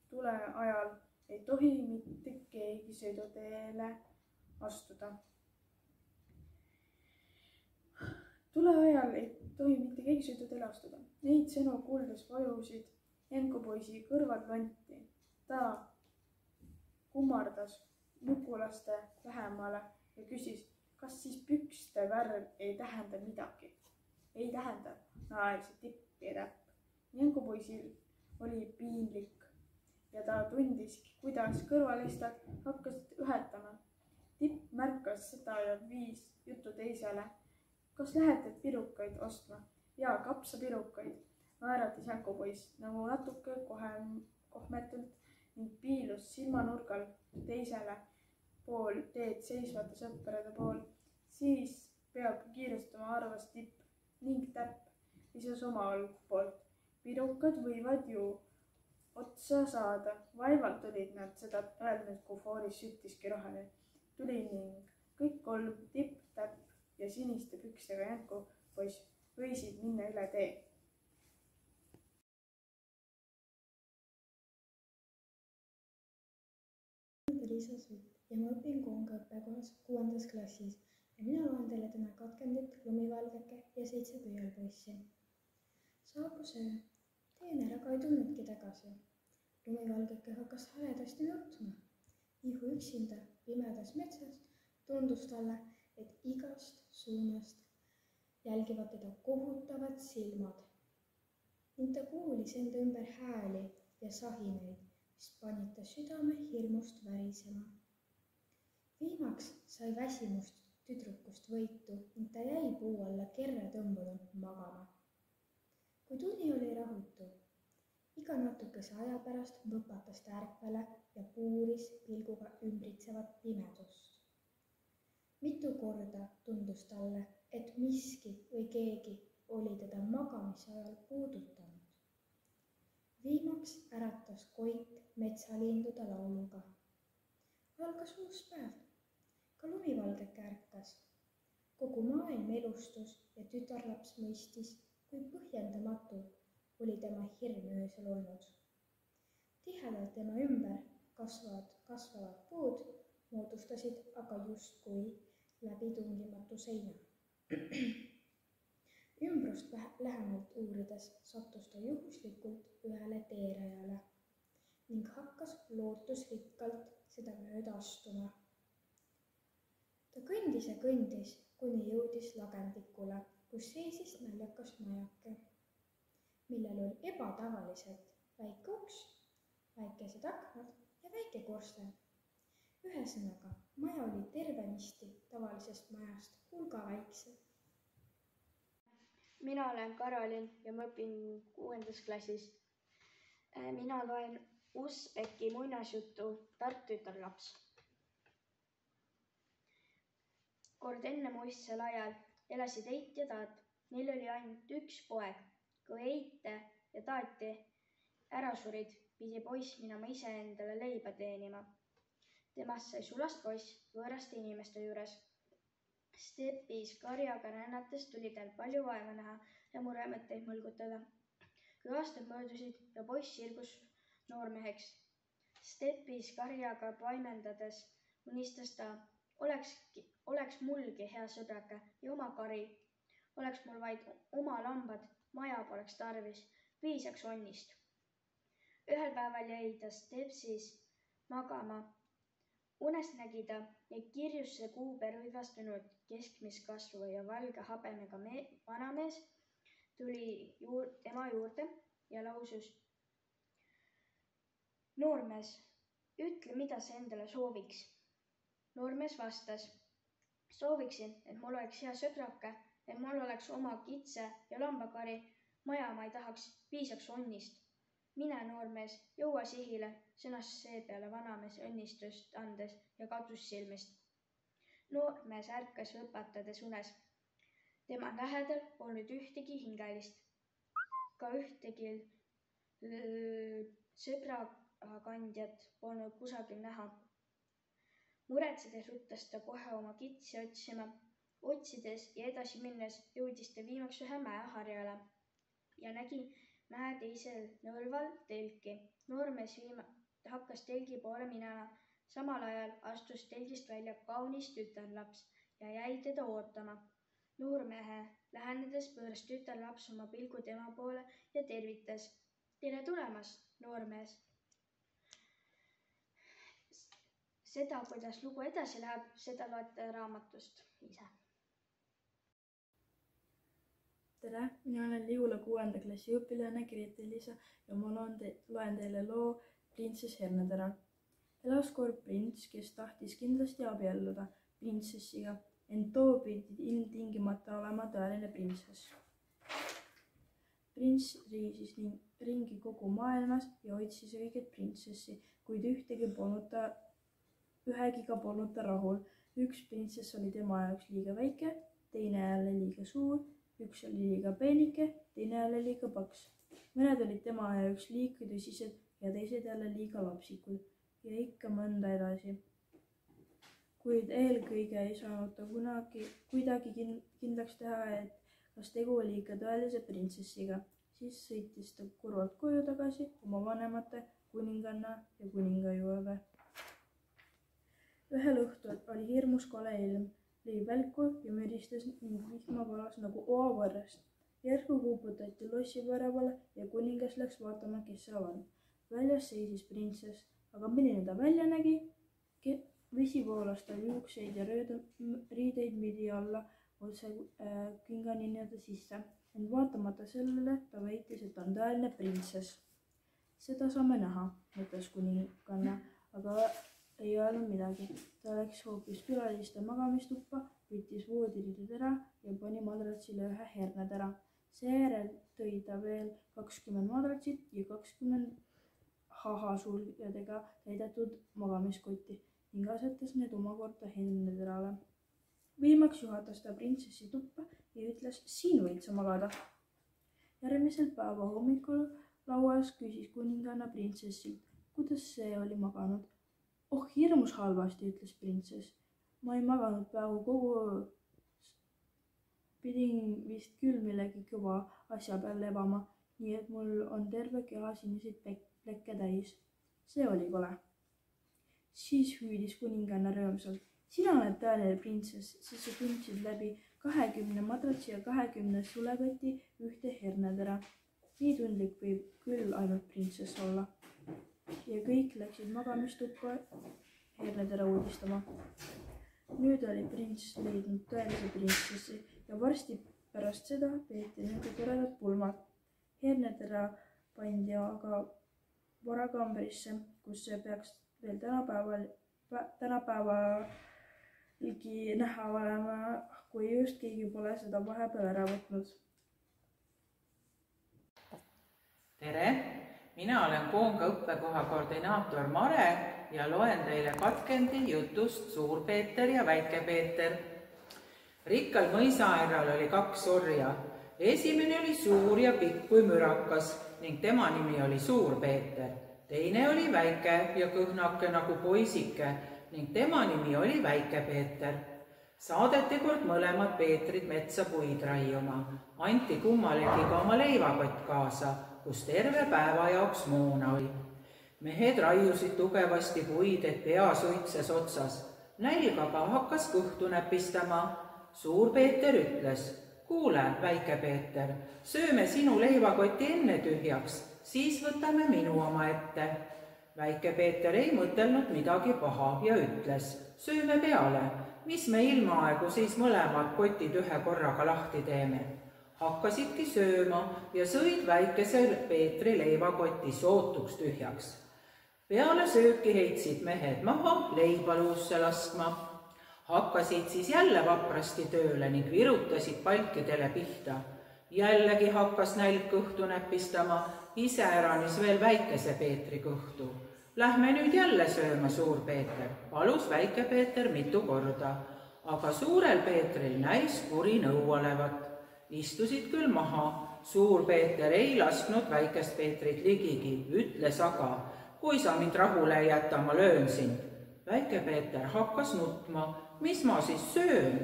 Speaker 16: tule ajal ei tohi mitte keegi sõiduteele astuda. Tule ajal ei tohi mitte keegi sõiduteele astuda. Neid sõnu kuuldes vajusid Jankupoisi kõrvad lonti. Ta kummardas mukulaste lähemale ja küsis, kas siis pükste värv ei tähenda midagi. Ei tähenda, naersid Tipp ja Täpp. Jankupoisil oli piinlik ja ta tundiski, kuidas kõrvalistad hakkasid ühetama. Tipp märkas seda ja viis jutu teisele. Kas lähete pirukaid ostma? Jaa, kapsapirukaid, naeratis Jankupoiss nagu natuke kohmetult ning piilus silmanurgal teisele pool teed seisvate sõprade pool. Siis peab kiirustama, arvas Tipp ning Täpp lisas oma poolt. Pirukad võivad ju otsa saada. Vaevalt olid nad seda öelnud, kui fooris süttiski roheline tuli ning kõik kolm, Tipp, Täpp ja siniste pükstega Jankupoiss võisid minna üle tee.
Speaker 17: Liisa Sutt ja ma õpin Koonga õppekohas 6. klassis ja mina loen teile täna katkendit Lumivalgeke ja 7 pöialpoissi. Saabus öö, teener aga ei tulnudki tagasi. Lumivalgeke hakkas haledasti nutma. Ihu üksinda pimedas metsas tundus talle, et igast suunast jälgivad teda kohutavad silmad. Ning ta kuulis enda ümber hääli ja sahinaid, mis panid ta südame hirmust värisema. Viimaks sai väsimust tüdrukust võitu ning ta jäi puu alla kerre tõmbunult magama. Kui tuni oli rahutu, iga natukese aja pärast võpatas ta ärkvele ja puuris pilguga ümbritsevat pimedust. Mitu korda tundus talle, et miski või keegi oli teda magamise ajal puudutanud. Viimaks äratas koit metsalindude lauluga. Algas uus päev. Ka Lumivalgeke ärkas. Kogu maailm elustus ja tütarlaps mõistis, kui põhjendamatu oli tema hirm öösel olnud. Tihedalt tema ümber kasvavad puud moodustasid aga justkui läbitungimatu seina. Ümbrust lähemalt uurides sattus ta juhuslikult ühele teerajale ning hakkas lootusrikkalt seda mööda astuma. Ta kõndis ja kõndis, kuni jõudis lagendikule, kus seisis naljakas majake, millel oli ebatavaliselt väike uks, väikesed aknad ja väike korsten. Ühesõnaga, maja oli tervenisti tavalisest majast hulga väiksem.
Speaker 18: Mina olen Karolin ja ma õpin 6. klassis. Mina loen Usbeki muinasjutu Tartu tütarlaps. Kord enne muistsel ajal elasid Eit ja Taat. Neil oli ainult üks poeg. Kui Eite ja Taati ära surid, pidi poiss minema ise endale leiba teenima. Temast sai sulast poiss võõraste inimeste juures. Stepis karjaga rännates tuli tal palju vaeva näha ja muremõtteid mõlgutada. Kui aastad möödusid ja poiss sirgus noormeheks. Stepis karjaga paimendades unistas ta, oleks mulgi hea sõbrake ja oma kari. Oleks mul vaid oma lambad, maja poleks tarvis, piisaks onnist. Ühel päeval jäi ta Stepsis magama. Unes nägi ta, et kirjusse kuuber rõivastunud keskmiskasvu ja valge habemega vanamees tuli tema juurde ja lausus: Noormees, ütle, mida sa endale sooviks. Noormees vastas: Sooviksin, et mul oleks hea sõbrake, et mul oleks oma kitse ja lambakari, maja ma ei tahaks, piisaks onnist. Mine, noormees, jõua sihile, sõnas seepeale vanamees õnnistust andes ja kadus silmist. Noormees ärkas võpatades unes. Tema lähedal polnud ühtegi hingelist, ka ühtegi sõbrakandjat polnud kusagil näha. Muretsedes ruttas ta kohe oma kitsi otsima. Otsides ja edasi minnes jõudis ta viimaks ühe mäeharjale ja nägi mäe teisel nõlval telki. Noormees hakkas telgi poole minema. Samal ajal astus telgist välja kaunis tütarlaps ja jäi teda ootama. Noormehe lähenedes pööras tütarlaps oma pilgu tema poole ja tervitas. Tere tulemast, noormees. Seda, kuidas lugu edasi läheb, seda loete raamatust ise.
Speaker 19: Tere, mina olen Lihula 6. klassi õpilane Grete-Liisa ja ma loen teile loo Printsess Hernetera. Elas kord prints, kes tahtis kindlasti abielluda printsessiga, ent too pidi ilmtingimata olema tõeline printsess. Prints reisis ringi kogu maailmas ja otsis õiget printsessi, kuid ühegi polnud ta rahul. Üks printsess oli tema jaoks liiga väike, teine jälle liiga suur, üks oli liiga peenike, teine jälle liiga paks. Mõned olid tema jaoks liiga tõsised ja teised jälle liiga lapsikud ja ikka mõnda edasi. Kuid eelkõige ei saanud ta kuidagi kindlaks teha, et kas tegu oli ikka tõelise printsessiga. Siis sõitis ta kurvalt koju tagasi oma vanemate, kuninganna ja kuninga juurde. Ühel õhtul oli hirmus kole ilm, lõi välku ja müristas ning vihma valas nagu oavõrrest. Järsku kuputati lossipõravale ja kuningas läks vaatama, kes seal on. Väljas seisis printsess, aga milline ta välja nägi? Vesi voolas tal juukseid ja riideid midi alla otse kinganinnade sisse, ent vaatamata sellele ta väitis, et on tõeline printsess. Seda saame näha, mõtles kuninganna, aga ei öelnud midagi. Ta läks hoopis külaliste magamistuppa, võttis voodiriided ära ja pani madratsile ühe hernetera. Seejärel tõi ta veel 20 madratsit ja 20 hahasuljedega täidetud magamiskotti ning asetas need omakorda herneterale. Viimaks juhatas ta printsessi tuppa ja ütles, siin võid sa magada. Järgmisel päeva hommikul lauas küsis kuninganna printsessilt, kuidas see oli maganud. Oh, hirmus halvasti, ütles printsess. Ma ei maganud peaaegu kogu öö. pidin vist küll millegi kõva asja peal lebama, nii et mul on terve keha siniseid plekke täis. See oli kole. Siis hüüdis kuninganna rõõmsalt. Sina oled tõeline printsess, siis sa tundsid läbi 20 madratsi ja 20 sulekoti ühte hernetera. Nii tundlik võib küll ainult printsess olla. Ja kõik läksid magamistuppa hernetera uudistama. Nüüd oli prints leidnud tõelise printsessi ja varsti pärast seda peeti nende toredad pulmad. Hernetera pandi aga varakambrisse, kus see peaks veel tänapäevalgi näha olema, kui just keegi pole seda vahepeal ära võtnud.
Speaker 20: Tere, mina olen Koonga õppekoha koordinaator Mare ja loen teile katkendi jutust Suur-Peeter ja Väike-Peeter. Rikkal mõisaääral oli 2 orja. Esimene oli suur ja pikk kui mürakas ning tema nimi oli Suur-Peeter. Teine oli väike ja kõhnake nagu poisike ning tema nimi oli Väike-Peeter. Saadeti kord mõlemad Peetrid metsa puid raiuma. Anti kummalegi ka oma leivakott kaasa, kus terve päeva jaoks moona oli. Mehed raiusid tugevasti puid, et pea suitses otsas. Nälg aga hakkas kõhtu näpistama. Suur-Peeter ütles, kuule, Väike-Peeter, sööme sinu leivakoti enne tühjaks, siis võtame minu oma ette. Väike-Peeter ei mõtelnud midagi paha ja ütles, sööme peale, mis me ilmaaegu siis mõlemad kotid ühe korraga lahti teeme. Hakkasidki sööma ja sõid väikese Peetri leivakoti sootuks tühjaks. Peale sööki heitsid mehed maha leiba luusse laskma. Hakkasid siis jälle vaprasti tööle ning virutasid palkidele pihta. Jällegi hakkas nälg kõhtu näpistama, iseäranis veel väikese Peetri kõhtu. Lähme nüüd jälle sööma, Suur-Peeter, palus Väike-Peeter mitu korda, aga Suurel Peetril näis kuri nõu olevat. Istusid küll maha, Suur-Peeter ei lasknud väikest Peetrit ligigi, ütles aga, kui sa mind rahule ei jäta, ma löön sind. Väike-Peeter hakkas nutma, mis ma siis söön?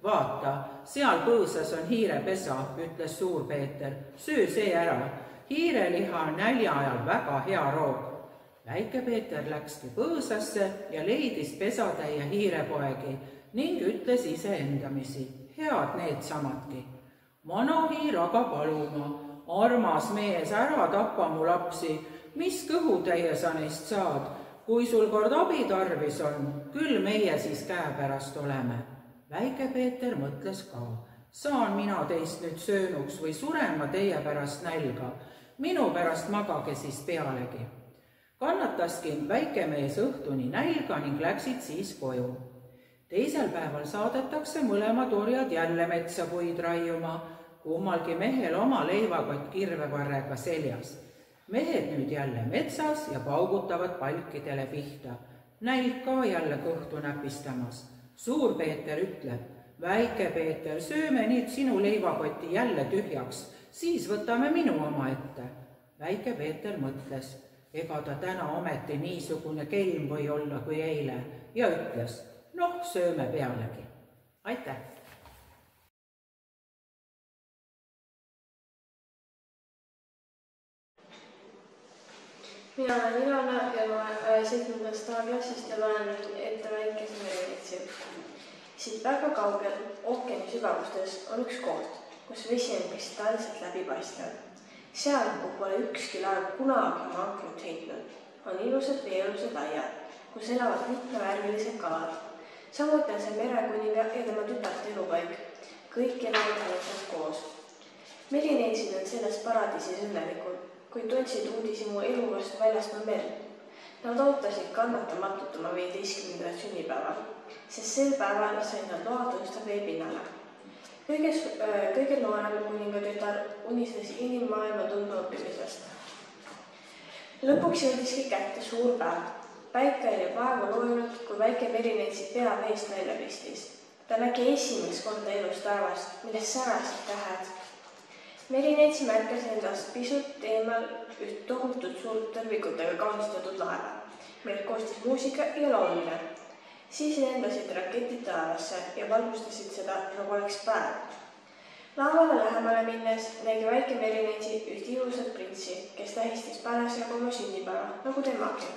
Speaker 20: Vaata, seal põõsas on hiirepesa, ütles Suur-Peeter, söö see ära. Hiireliha on nälja ajal väga hea roog. Väike-Peeter läkski põõsasse ja leidis pesatäie hiirepoegi ning ütles ise endamisi, head need samadki. Manahiir aga paluma, armas mees, ära tapa mu lapsi, mis kõhutäie sa neist saad? Kui sul kord abi tarvis on, küll meie siis käepärast oleme. Väike-Peeter mõtles ka, saan mina teist nüüd söönuks või suren ma teie pärast nälga. Minu pärast magage siis pealegi. Kannataski väikemees õhtuni nälga ning läksid siis koju. Teisel päeval saadetakse mõlemad orjad jälle metsa puid raiuma, kummalgi mehel oma leivakott kirvevarrega seljas. Mehed nüüd jälle metsas ja paugutavad palkidele pihta. Nälg ka jälle kõhtu näpistamas. Suur-Peeter ütleb, Väike-Peeter, sööme nüüd sinu leivakoti jälle tühjaks, siis võtame minu oma ette. Väike-Peeter mõtles, ega ta täna ometi niisugune kelm või olla kui eile ja ütles, noh, sööme pealegi. Aitäh!
Speaker 21: Mina olen Ilona ja loen 7. A-klassist ja loen ette väikese merevetsi. Siit väga kaugel ookeani sügavustes on üks koht, kus vesi on kristallselt läbipaistev. Seal, kuhu pole ükski laev kunagi oma ankrut heitnud, on ilusad veelused aiad, kus elavad mitmevärvilised kalad. Samuti on see merekuninga ja tema tütarte elupaik. Kõik elavad mõõtsad koos. Merineitsid on selles paradiisis õnnelikud, kui tundsid uudisimu elu vastu väljasmaa merd. Nad ootasid kannatamatult oma 15. sünnipäeval, sest sel päeval said nad loa tõusta veepinnale. Kõige noorem kuningatütar unistas inimmaailma tundma õppimisest. Lõpuks jõudiski kätte suur päev. Päike oli vaevu loojunud, kui väike merineitsi pea veest välja pistis. Ta nägi esimest korda elus taevast, millest särasid tähed. Merineits märkas endast pisut eemal üht tohutut suurt tõrvikutega kaunistatud laeva, millest koostis muusika ja laulmine. Siis lendasid raketid taevasse ja valgustasid seda, nagu oleks päev. Laavale lähemale minnes nägi väike merineitsi üht ilusat printsi, kes tähistas parasjagu oma sünnipäeva, nagu temagi.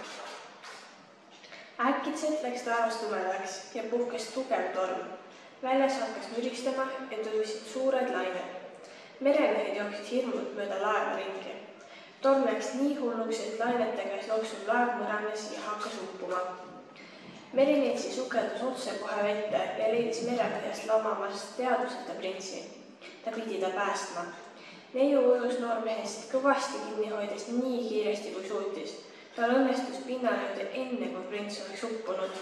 Speaker 21: Äkitselt läks taevas tumedaks ja puhkes tugev torm. Väljas hakkas müristama ja tõusid suured lained. Meremehed jooksid hirmult mööda laeva ringi. Torm läks nii hulluks, et lainetega jooksuv laev mõranes ja hakkas uppuma. Merineitsi sukeldus otse kohe vette ja leidis merepõhjast lamamas teaduseta printsi. Ta pidi ta päästma. Neiu ujus noormehest kõvasti kinni hoides nii kiiresti kui suutis. Tal õnnestus pinnale jõuda enne, kui prints oleks uppunud.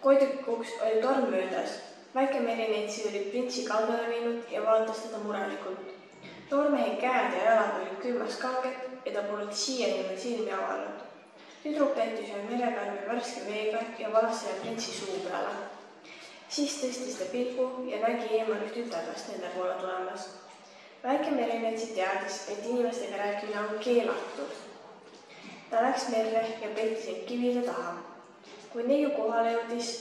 Speaker 21: Koidikuks oli torm möödas. Väike merineitsi oli printsi kaldale viinud ja vaatas teda murelikult. Noormehe käed ja jalad olid külmas kanged ja ta polnud siiani veel silmi avanud. Tüdruk täitis ühe merekarvi värske veega ja valas selle printsi suu peale. Siis tõstis ta pilgu ja nägi eemal üht tütarlast nende poole tulemas. Väike merineitsi teadis, et inimestega rääkimine on keelatud. Ta läks merre ja peitis end kivide taha. Kui neiu kohale jõudis,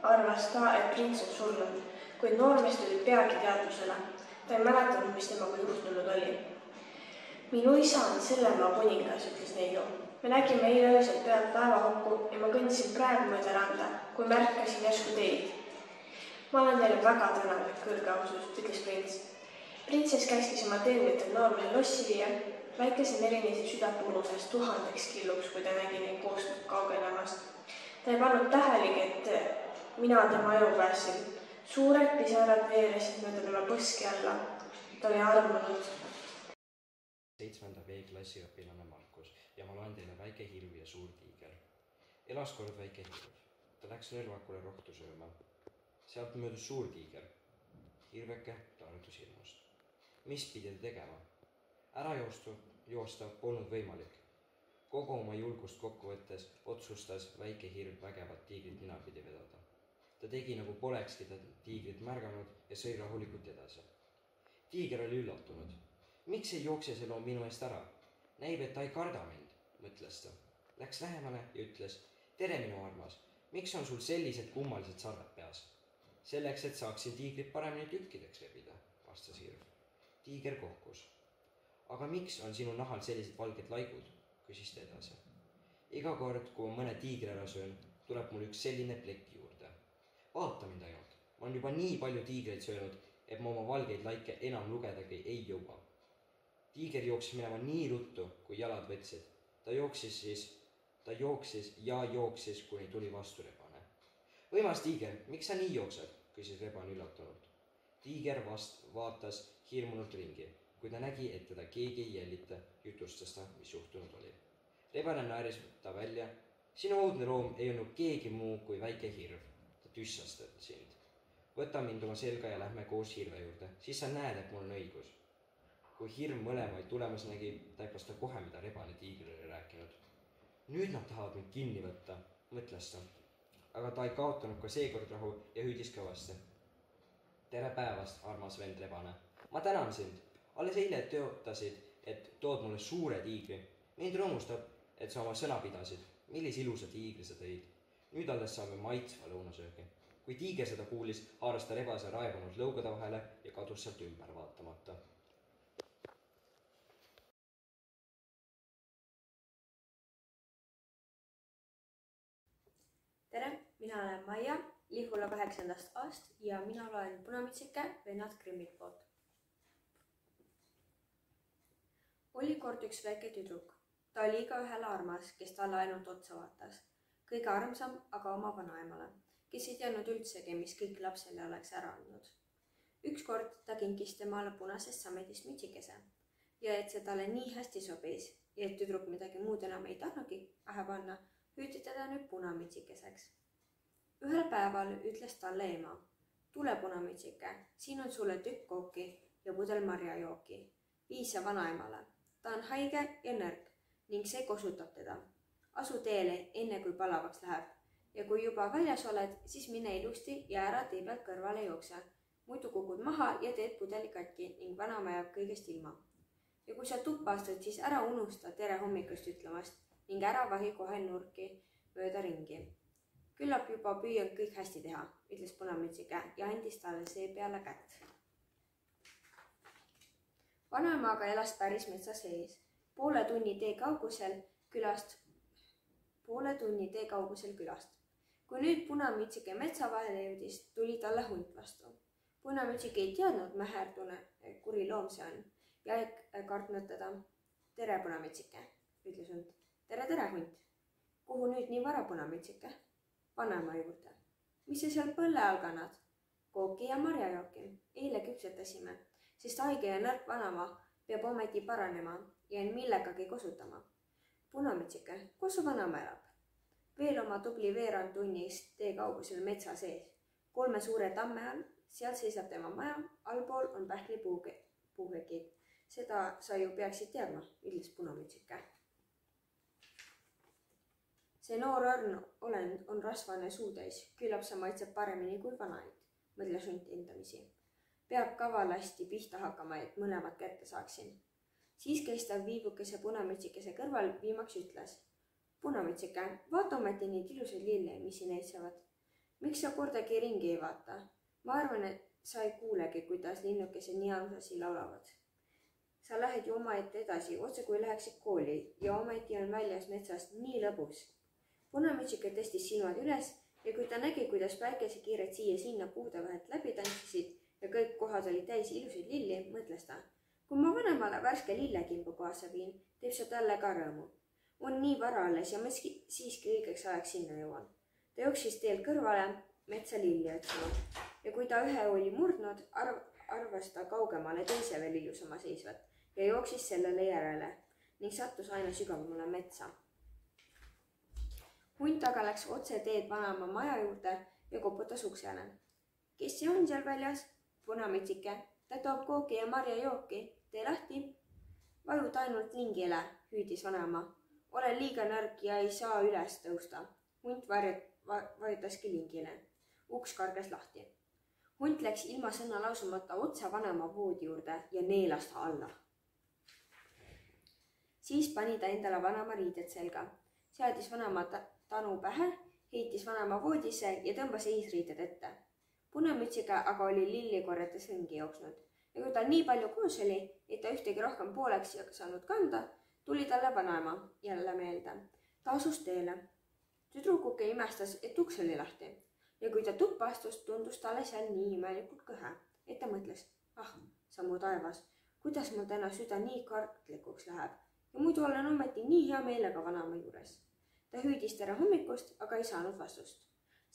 Speaker 21: arvas ta, et prints on surnud, kuid noormees tuli peagi teadvusele. Ta ei mäletanud, mis temaga juhtunud oli. Minu isa on selle maa kuningas, ütles neiu. Me nägime eile öösel pealt laevahukku ja ma kõndisin praegu mööda randa, kui märkasin järsku teid. Ma olen teile väga tänulik, kõrge ausus, ütles prints. Printsess käskis oma teenritel noormehe lossi viia. Väikese merineitsi süda purunes 1000 killuks, kui ta nägi neid koostööd kaugenemas. Ta ei pannud tähelegi, et mina tema elu päästsin. Suured pisarad veeresid mööda tema põski alla. Ta oli armunud.
Speaker 1: 7. B-klassi õpilane Markus ja ma loen teile Väike hirv ja suur tiiger. Elas kord väike hirv. Ta läks relvakule rohtu sööma. Sealt möödus suur tiiger. Hirveke tardus hirmust. Mis pidi ta tegema? Ära joosta polnud võimalik. Kogu oma julgust kokku võttes otsustas väike hirv vägevat tiigrit ninapidi vedada. Ta tegi nagu polekski ta tiigrit märganud ja sõi rahulikult edasi. Tiiger oli üllatunud. Miks ei jookse see loom minu eest ära? Näib, et ta ei karda mind, mõtles ta. Läks lähemale ja ütles, tere minu armas, miks on sul sellised kummalised sarved peas? Selleks, et saaksin tiigrit paremini tükkideks rebida, vastas hirv. Tiiger kohkus. Aga miks on sinu nahal sellised valged laigud, küsis ta edasi. Iga kord, kui mõne tiigri ära söön, tuleb mul üks selline plekk juurde. Vaata mind ainult, ma on juba nii palju tiigreid söönud, et ma oma valgeid laike enam lugedagi ei jõua. Tiiger jooksis minema nii ruttu, kui jalad võtsid. Ta jooksis ja jooksis, kuni tuli vastu rebane. Võimas tiiger, miks sa nii jooksed, küsis rebane üllatunult. Tiiger vaatas hirmunult ringi, kui ta nägi, et teda keegi ei jälita, jutustas ta, mis juhtunud oli. Rebane naeris ta välja. Sinu õudne loom ei olnud keegi muu kui väike hirv. Ta tüssas sind. Võta mind oma selga ja lähme koos hirve juurde, siis sa näed, et mul on õigus. Kui hirm mõlemaid tulemas nägi, taipas ta kohe, mida rebane tiigrile rääkinud. Nüüd nad tahavad mind kinni võtta, mõtles ta. Aga ta ei kaotanud ka seekord rahu ja hüüdis kõvasti. Tere päevast, armas vend rebane. Ma tänan sind. Alles eile teotasid, et tood mulle suure tiigri. Mind rõõmustab, et sa oma sõna pidasid. Millise ilusa tiigri sa tõid. Nüüd alles saame maitsva lõunasöögi. Kui tiiger seda kuulis, haaras ta rebase raevunud lõugade vahele ja kadus sealt ümber vaatamata.
Speaker 14: Tere, mina olen Maia, Lihula 8. A-st ja mina loen Punamütsike Vennad Grimmilt poolt. Oli kord üks väike tüdruk. Ta oli igaühele armas, kes talle ainult otsa vaatas. Kõige armsam aga oma vanaemale, kes ei teadnud üldsegi, mis kõik lapsele oleks ära andnud. Ükskord ta kinkis temale punasest sametist mütsikese ja et see talle nii hästi sobis ja et tüdruk midagi muud enam ei tahtnudki pähe panna, hüüti teda nüüd punamütsikeseks. Ühel päeval ütles talle ema, tule punamütsike, siin on sulle tükk kooki ja pudel marjajooki. Vii see vanaemale, ta on haige ja nõrk ning see kosutab teda. Asu teele enne kui palavaks läheb ja kui juba väljas oled, siis mine ilusti ja ära tee pealt kõrvale jookse. Muidu kukud maha ja teed pudeli katki ning vanaema jääb kõigest ilma. Ja kui sa tuppa astud, siis ära unusta tere hommikust ütlemast ning ära vahi kohe nurki mööda ringi. küllap juba püüan kõik hästi teha, ütles Punamütsike ja andis talle seepeale kätt. Vanaema aga elas päris metsa sees, poole tunni tee kaugusel külast. Kui nüüd Punamütsike metsa vahele jõudis, tuli talle hunt vastu. Punamütsike ei teadnud, mäherdune kuri loom see on ja ei kartnud teda. Tere, Punamütsike, ütles hunt. Tere, hunt. Kuhu nüüd nii vara, Punamütsike? Vanaema juurde. Mis sa seal põlle all kannad? Kooki ja marjajooki. Eile küpsetasime, sest haige ja nõrk vanaema peab ometi paranema ja end millegagi kosutama. Punamütsike, kus su vanaema elab? Veel oma tubli veerand tunnist tee kaugusel metsa sees. 3 suure tamme all, seal seisab tema maja, allpool on pähklipuuhekid. Seda sa ju peaksid teadma, ütles Punamütsike. See noor õrn olend on rasvane suutäis, küllap sa maitseb paremini kui vanaid, mõtles hunt endamisi. Peab kavalasti pihta hakkama, et mõlemad kätte saaksin. Siis käis ta viibukese Punamütsikese kõrval viimaks ütles. Punamütsike, vaata ometi neid ilusaid lille, mis siin eetsevad. Miks sa kordagi ringi ei vaata? Ma arvan, et sa ei kuulegi, kuidas linnukesed nii armsasti laulavad. Sa lähed ju omaette edasi, otse kui läheksid kooli ja ometi on väljas metsast nii lõbus. Punamütsike tõstis silmad üles ja kui ta nägi, kuidas päikesekiired siia-sinna puude vahelt läbi tantsisid ja kõik kohad olid täis ilusaid lilli, mõtles ta. Kui ma vanemale värske lillekimbu kaasa viin, teeb see talle ka rõõmu. On nii vara alles ja ma siiski õigeks ajaks sinna jõuan. Ta jooksis teel kõrvale metsa lilli otsima ja kui ta ühe oli murdnud, arvas ta kaugemale teise veel ilusama seisvat ja jooksis sellele järele ning sattus aina sügavamale metsa. Hunt aga läks otse teed vanaema maja juurde ja koputas uksele. Kes see on seal väljas? Punamütsike, ta toob kooki ja marjajooki. Tee lahti. Vajuta ainult lingile, hüüdis vanaema. Olen liiga nõrk ja ei saa üles tõusta. Hunt vajutaski lingile. Uks kargas lahti. Hunt läks ilma sõna lausumata otse vanaema voodi juurde ja neelas ta alla. Siis pani ta endale vanaema riided selga. Seadis vanaema tanu pähe, heitis vanaema voodisse ja tõmbas eesriided ette. Punamütsike aga oli lilli korjates ringi jooksnud ja kui ta nii palju koos oli, et ta ühtegi rohkem pooleks saanud kanda, tuli talle vanaema jälle meelde. Ta asus teele. Tüdrukuke imestas, et uks oli lahti ja kui ta tuppa astus, tundus talle seal nii imelikult kõhe, et ta mõtles, sammu taevas, kuidas mul täna süda nii kartlikuks läheb ja muidu olen ometi nii hea meelega vanaema juures. Ta hüüdis tere hommikust, aga ei saanud vastust.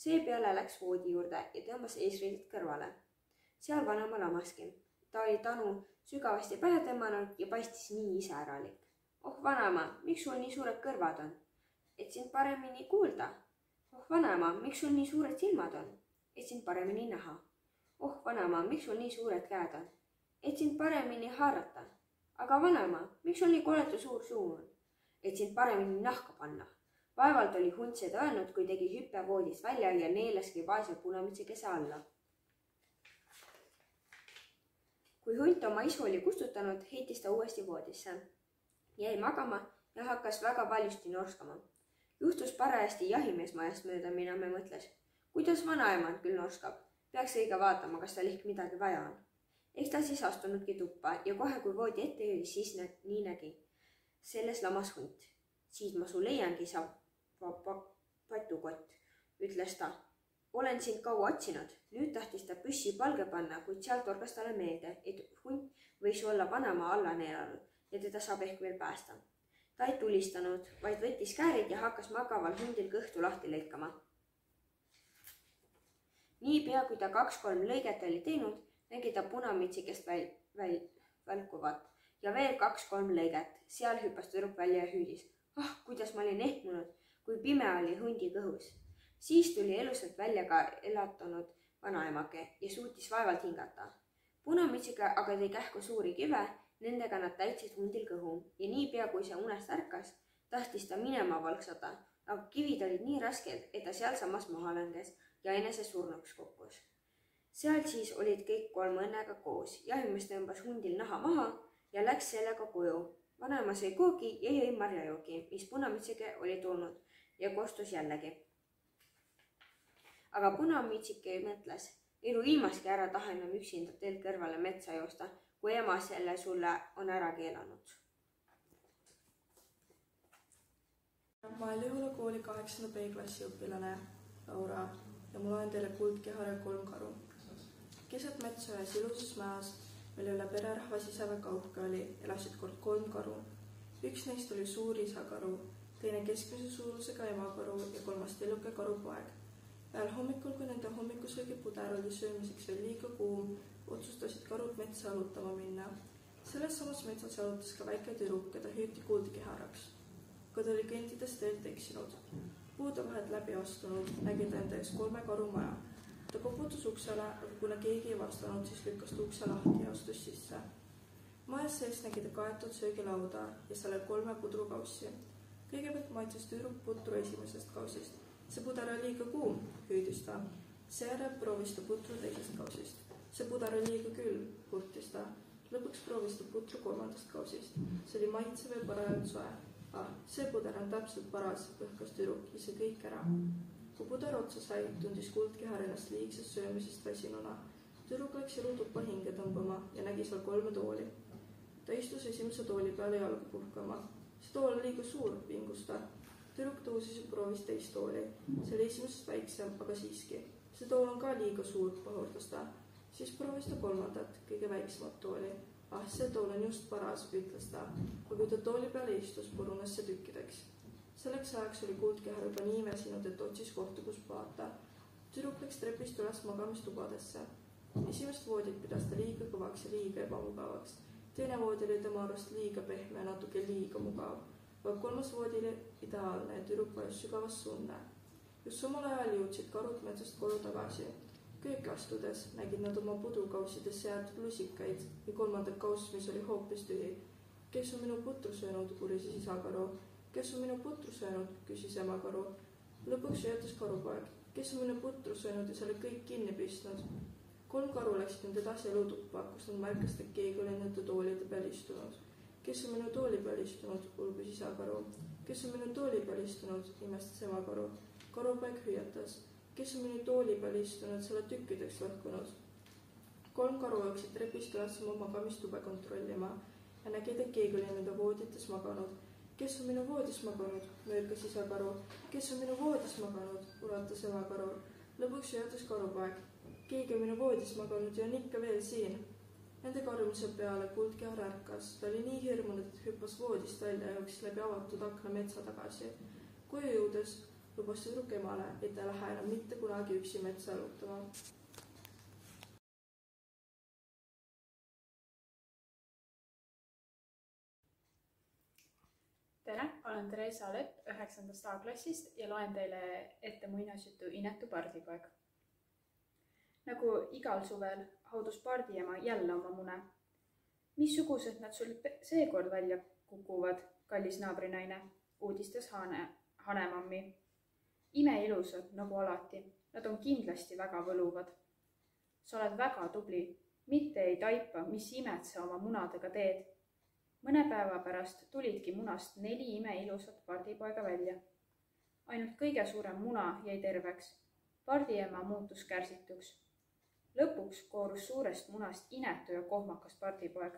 Speaker 14: Seepeale läks voodi juurde ja tõmbas eesriided kõrvale. Seal vanaema lamaski. Ta oli tanu sügavasti pähe tõmmanud ja paistis nii iseäralik. Oh vanaema, miks sul nii suured kõrvad on? Et sind paremini kuulda. Oh vanaema, miks sul nii suured silmad on? Et sind paremini näha. Oh vanaema, miks sul nii suured käed on? Et sind paremini haarata. Aga vanaema, miks sul nii koletu suur suu on? Et sind paremini nahka panna. Vaevalt oli hunt seda öelnud, kui tegi hüppe voodist välja ja neelaski vaese Punamütsikese alla. Kui hunt oma isu oli kustutanud, heitis ta uuesti voodisse. Jäi magama ja hakkas väga valjusti norskama. Juhtus parajasti jahimeesmajast mööda minema ja mõtles, kuidas vanaemand küll norskab. Peaks õige vaatama, kas tal ehk midagi vaja on. Eks ta siis astunudki tuppa ja kohe kui voodi ette jõudis, siis nii nägi. Selles lamas hunt. Siit ma su leiangi, sa patukott, ütles ta. Olen sind kaua otsinud. Nüüd tahtis ta püssi palge panna, kuid sealt torkas talle meelde, et hunt võis olla vanaema alla neelanud ja teda saab ehk veel päästa. Ta ei tulistanud, vaid võttis käärid ja hakkas magaval hundil kõhtu lahti lõikama. Niipea, kui ta 2-3 lõiget oli teinud, nägi ta Punamütsikest välkuvat ja veel 2-3 lõiget. Seal hüppas tüdruk välja ja hüüdis. Kuidas ma olin ehmunud, kui pime oli hundi kõhus. Siis tuli elusalt välja ka elatunud vanaemake ja suutis vaevalt hingata. Punamütsike aga tõi kähku suuri kive, nendega nad täitsid hundil kõhu ja niipea, kui see unest ärkas, tahtis ta minema valksata, aga kivid olid nii rasked, et ta sealsamas maha langes ja enese surnuks kukkus. Seal siis olid kõik 3 õnnega koos. Jahimees tõmbas hundil naha maha ja läks sellega koju. Vanaema sõi koogi ja jõi marjajoogi, mis Punamütsike oli tulnud ja kostus jällegi. aga Punamütsike mõtles, elu ilmaski ära taha enam üksinda teelt kõrvale metsa joosta, kui ema selle sulle on ära keelanud.
Speaker 21: Ma olen Lihula kooli 8. B-klassi õpilane Laura ja ma loen teile Kuldkehare 3 karu. Keset metsa ühes ilusas mäes, mille üle pererahva siseväga uhke oli, elasid kord 3 karu. Üks neist oli suur isakaru, teine keskmise suurusega emakaru ja kolmas tilluke karupoeg. Ühel hommikul, kui nende hommikusöögipuder oli söömiseks veel liiga kuum, otsustasid karud metsa jalutama minna. Selles samas metsas jalutas ka väike tüdruk, keda hüüti Kuldkeharaks. Kui ta oli kõndides teelt eksinud, puude vahelt läbi astunud, nägi ta enda ees 3 karu maja. Ta koputus uksele, aga kuna keegi ei vastanud, siis lükkas ta ukse lahti ja astus sisse. Majas sees nägi ta kaetud söögilauda ja sellel 3 pudrukaussi. Kõigepealt maitses tüdruk putru esimesest kausist. See puder oli liiga kuum, hüüdis ta. Seejärel proovis ta putru teisest kausist. See puder oli liiga külm, kurtis ta. Lõpuks proovis ta putru 3. kausist. See oli maitsev ja parajalt soe. See puder on täpselt paras, põhkas tüdruk ja see kõik ära. Kui puder otsa sai, tundis Kuldkehar ennast liigsest söömisest väsinuna. Tüdruk läks ilutuppa hinge tõmbama ja nägi seal 3 tooli. Ta istus esimese tooli peale jalgu puhkama. See tool oli liiga suur, vingus ta. Tüdruk tõusis ja proovis teist tooli. See oli esimesest väiksem, aga siiski. See tool on ka liiga suur, pahurdas ta. Siis proovis ta 3. kõige väiksemat tooli. See tool on just paras, ütles ta. Aga kui ta tooli peale istus, purunes see tükkideks. Selleks ajaks oli Kuldkehar juba nii väsinud, et otsis kohta, kus paata. Tüdruk läks trepist üles magamistubadesse. Esimest voodit pidas ta liiga kõvaks ja liiga ebamugavaks. Teine voodi oli tema arvast liiga pehme ja natuke liiga mugav. Aga 3. voodi oli ideaalne ja tüdruk vajus sügavast sunne. Just samal ajal jõudsid karud metsast kodu tagasi. Kööki astudes nägid nad oma pudrukaussides jäetud lusikaid ja 3. kauss, mis oli hoopis tühi. Kes on minu putru söönud, urises isakaru. Kes on minu putru söönud, küsis emakaru. Lõpuks hüüatas karupoeg. Kes on minu putru söönud ja selle kõik kinni pistnud? 3 karu läksid nüüd edasi elutuppa, kus nad märkasid, et keegi oli nende toolide peal istunud. Kes on minu tooli peal istunud, ulgus isakaru. Kes on minu tooli peal istunud, imestas emakaru. Karupoeg hüüatas. Kes on minu tooli peal istunud, selle tükkideks lõhkunud? 3 karu jooksid trepist üles oma magamistube kontrollima ja nägid, et keegi oli nende voodites maganud. Kes on minu voodis maganud, möörkas isakaru. Kes on minu voodis maganud, ulatas emakaru. Lõpuks hüüatas karupoeg. Keegi on minu voodis maganud ja on ikka veel siin. Nende karjumise peale Kuldkehar ärkas. Ta oli nii hirmunud, et hüppas voodist välja ja jooksis läbi avatud akna metsa tagasi. Koju jõudes lubas tüdruk emale, et ta lähe enam mitte kunagi üksi metsa jalutama.
Speaker 4: Tere, olen Theresa Lepp 9. A-klassist ja loen teile ette muinasjutu Inetu pardipoeg. Nagu igal suvel haudus pardiema jälle oma mune. Missugused nad sul seekord välja kukuvad, kallis naabrinaine, uudistas hanemammi. Imeilusad, nagu alati, nad on kindlasti väga võluvad. Sa oled väga tubli, mitte ei taipa, mis imed sa oma munadega teed. Mõne päeva pärast tulidki munast 4 imeilusat pardipoega välja. Ainult kõige suurem muna jäi terveks. Pardiema muutus kärsituks. Lõpuks koorus suurest munast inetu ja kohmakas pardipoeg.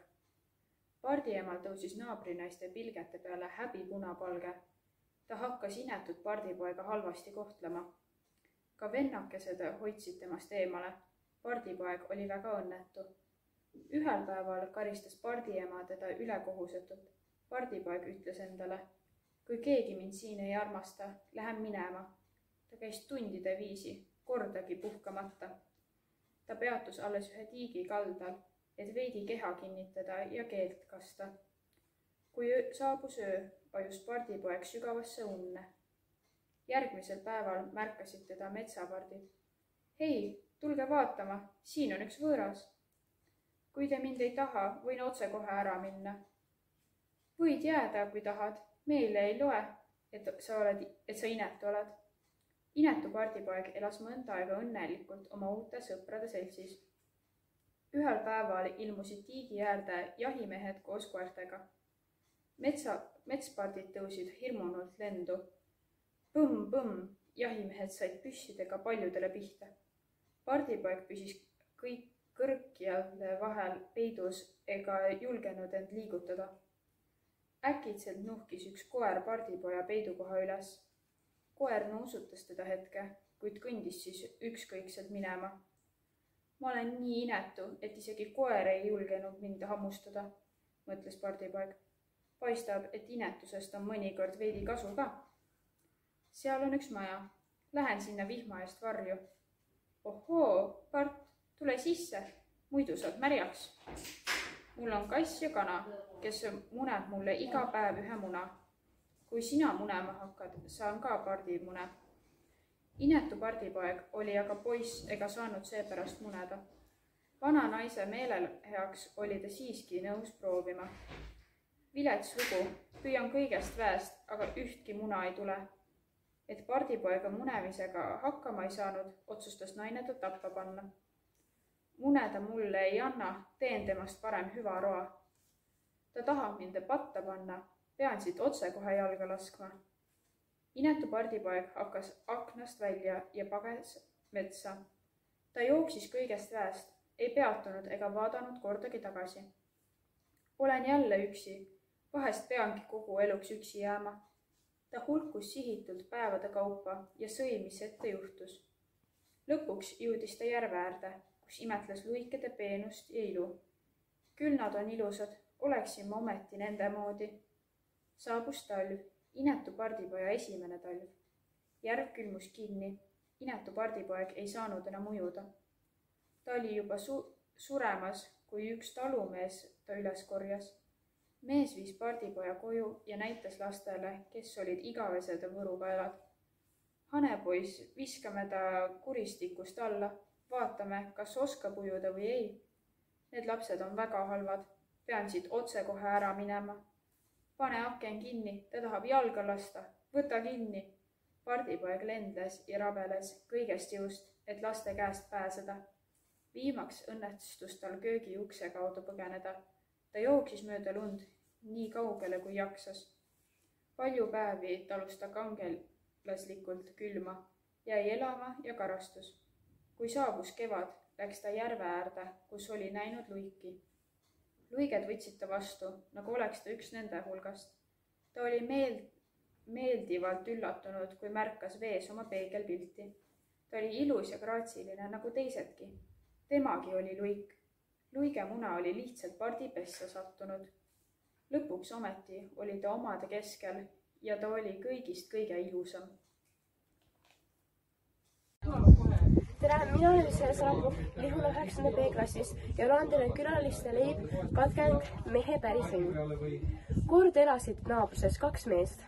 Speaker 4: Pardiemal tõusis naabrinaiste pilgete peale häbi punapalge. Ta hakkas inetut pardipoega halvasti kohtlema. Ka vennakesed hoidsid temast eemale. Pardipoeg oli väga õnnetu. Ühel päeval karistas pardiema teda ülekohusetult. Pardipoeg ütles endale, kui keegi mind siin ei armasta, lähen minema. Ta käis tundide viisi, kordagi puhkamata. Ta peatus alles ühe tiigi kaldal, et veidi keha kinnitada ja keelt kasta. Kui saabus öö, vajus pardipoeg sügavasse unne. Järgmisel päeval märkasid teda metsapardid. Hei, tulge vaatama, siin on üks võõras. Kui te mind ei taha, võin otse kohe ära minna. Võid jääda, kui tahad. Meile ei loe, et sa inetu oled. Inetu pardipoeg elas mõnda aega õnnelikult oma uute sõprade seltsis. Ühel päeval ilmusid tiigi äärde jahimehed koos koertega. Metspardid tõusid hirmunult lendu. Põmm, jahimehed said püssidega paljudele pihta. Pardipoeg püsis kõik kõrkjade vahel peidus ega julgenud end liigutada. Äkitselt nuhkis üks koer pardipoja peidukoha üles. Koer nuusutas teda hetke, kuid kõndis siis ükskõikselt minema. Ma olen nii inetu, et isegi koer ei julgenud mind hammustada, mõtles pardipoeg. Paistab, et inetusest on mõnikord veidi kasu ka. Seal on üks maja. Lähen sinna vihma eest varju. Ohoo, Part, tule sisse, muidu saad märjaks. Mul on kass ja kana, kes muneb mulle iga päev ühe muna. Kui sina munema hakkad, saan ka pardimune. Inetu pardipoeg oli aga poiss ega saanud seepärast muneda. Vana naise meelel heaks oli ta siiski nõus proovima. Vilets lugu, püüan kõigest väest, aga ühtki muna ei tule. Et pardipoega munemisega hakkama ei saanud, otsustas naine ta tappa panna. Mune ta mulle ei anna, teen temast parem hüva roa. Ta tahab mind patta panna, pean siit otse kohe jalga laskma. Inetu pardipoeg hakkas aknast välja ja pages metsa. Ta jooksis kõigest väest, ei peatunud ega vaadanud kordagi tagasi. Olen jälle üksi, vahest peangi kogu eluks üksi jääma. Ta hulkus sihitult päevade kaupa ja sõi, mis ette juhtus. Lõpuks jõudis ta järve äärde, kus imetles luikede peenust ja ilu. Küll nad on ilusad, oleksin ma ometi nende moodi. Saabus talv, inetu pardipoja esimene talv. Järv külmus kinni, inetu pardipoeg ei saanud enam ujuda. Ta oli juba suremas, kui üks talumees ta üles korjas. Mees viis pardipoja koju ja näitas lastele, kes olid igavesed võrukaelad. Hanepoiss, viskame ta kuristikust alla, vaatame, kas oskab ujuda või ei. Need lapsed on väga halvad, pean siit otse kohe ära minema. Pane aken kinni, ta tahab jalga lasta, võta kinni. Pardipoeg lendles ja rabeles kõigest jõust, et laste käest pääseda. Viimaks õnnestus tal köögi ukse kaudu põgeneda. Ta jooksis mööda lund, nii kaugele kui jaksas. Palju päevi talus ta kangelaslikult külma, jäi elama ja karastus. Kui saabus kevad, läks ta järve äärde, kus oli näinud luiki. Luiged võtsid ta vastu, nagu oleks ta üks nende hulgast. Ta oli meeldivalt üllatunud, kui märkas vees oma peegelpilti. Ta oli ilus ja graatsiline nagu teisedki. Temagi oli luik. Luige muna oli lihtsalt pardipessa sattunud. Lõpuks ometi oli ta omade keskel ja ta oli kõigist kõige ilusam.
Speaker 7: Tere, mina olen Sarapuu Lihula 9. B-klassis ja loen teile külaliste leib katkeng mehe pärisõnn. Kord elasid naabruses 2 meest.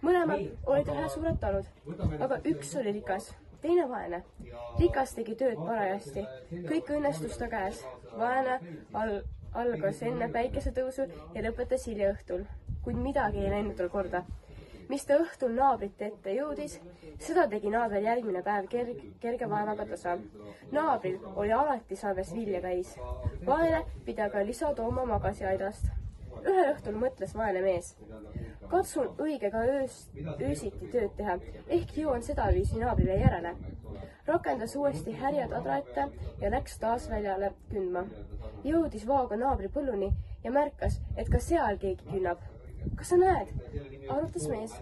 Speaker 7: Mõlemad olid ühe suured talud, aga üks oli rikas, teine vaene. Rikas tegi tööd parajasti, kõik õnnestus ta käes. Vaene algas enne päikesetõusu ja lõpetas hilja õhtul, kuid midagi ei läinud tal korda. Mis ta õhtul naabrite ette jõudis, seda tegi naaber järgmine päev kerge vaevaga tasa. Naabril oli alati salves vilja täis. Vaene pidi aga lisa tooma magasiaidast. Ühel õhtul mõtles vaene mees. Katsun õigega öösiti tööd teha, ehk jõuan sedaviisi naabrile järele. Rakendas uuesti härjad adraette ja läks taas väljale kündma. Jõudis vaaga naabri põlluni ja märkas, et ka seal keegi künnab. Kas sa näed? Arutas mees.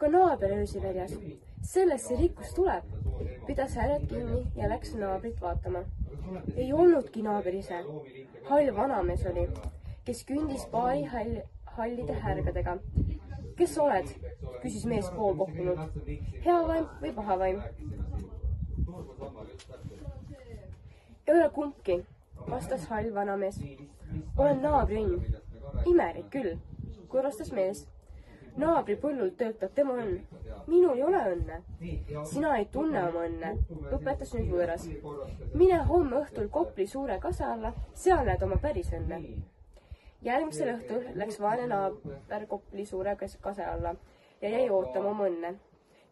Speaker 7: Ka naaber öösi väljas. Sellest see rikkus tuleb. Pidas härjad kinni ja läks naabrit vaatama. Ei olnudki naaber ise. Hall vanamees oli, kes kündis paari hallide härgadega. Kes sa oled? Küsis mees poolkohkunud. Hea vaim või paha vaim? Ei ole kumbki, vastas hall vanamees. Olen naabri õnn. Imerik küll, kurvastas mees. Naabri põllul töötab tema õnn. Minul ei ole õnne. Sina ei tunne oma õnne, õpetas nüüd võõras. Mine homme õhtul Kopli suure kase alla, seal näed oma päris õnne. Järgmisel õhtul läks vaene naaber Kopli suure kase alla ja jäi ootama oma õnne.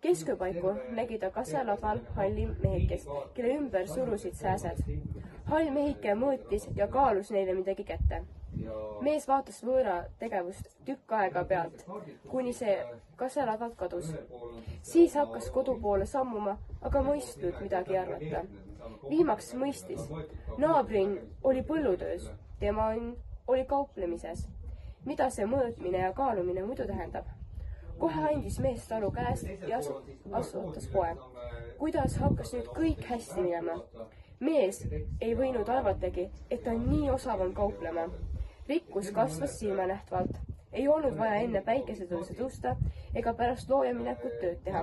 Speaker 7: Kesköpaiku nägi ta kaseladval halli mehikest, kelle ümber surusid sääsed. Hall mehike mõõtis ja kaalus neile midagi kätte. mees vaatas võõra tegevust tükk aega pealt, kuni see kaseladalt kadus. Siis hakkas kodu poole sammuma, aga mõistnud midagi arvata. Viimaks mõistis. Naabrin oli põllutöös, tema oli kauplemises. Mida see mõõtmine ja kaalumine muidu tähendab? Kohe andis mees talu käest ja asutas poe. Kuidas hakkas nüüd kõik hästi minema? Mees ei võinud arvatagi, et ta nii osav on kauplema. Rikkus kasvas silmanähtavalt. Ei olnud vaja enne päikesetõuse tõusta ega pärast loojaminekut tööd teha.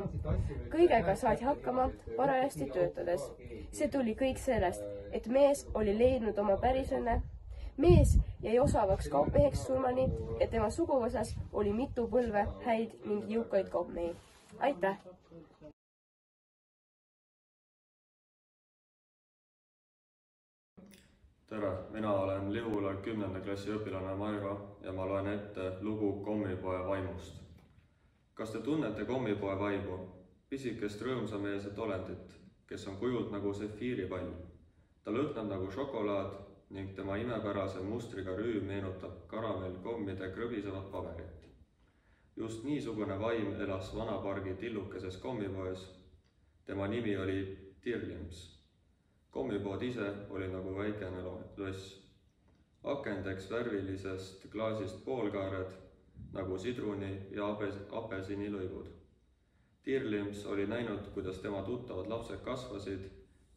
Speaker 7: Kõigega saadi hakkama parajasti töötades. See tuli kõik sellest, et mees oli leidnud oma pärisõnne. Mees jäi osavaks kaupmeheks surmani, et tema suguvõsas oli mitu põlve häid ning jõukaid kaupmehi. Aitäh!
Speaker 6: Tere, mina olen Lihula 10. klassi õpilane Mairo ja ma loen ette lugu kommipoe vaimust. Kas te tunnete kommipoe vaimu? Pisikest rõõmsameelset olendit, kes on kujult nagu sefiiripall. Ta lõhnab nagu šokolaad ning tema imepärase mustriga rüüm meenutab karamellkommide krõbisevat paberit. Just niisugune vaim elas vanapargi tillukeses kommipoes. Tema nimi oli Tirlims. Kommipood ise oli nagu väikene loss. Akendeks värvilisest klaasist poolkaared, nagu sidruni ja apelsini lõigud. Tirlims oli näinud, kuidas tema tuttavad lapsed kasvasid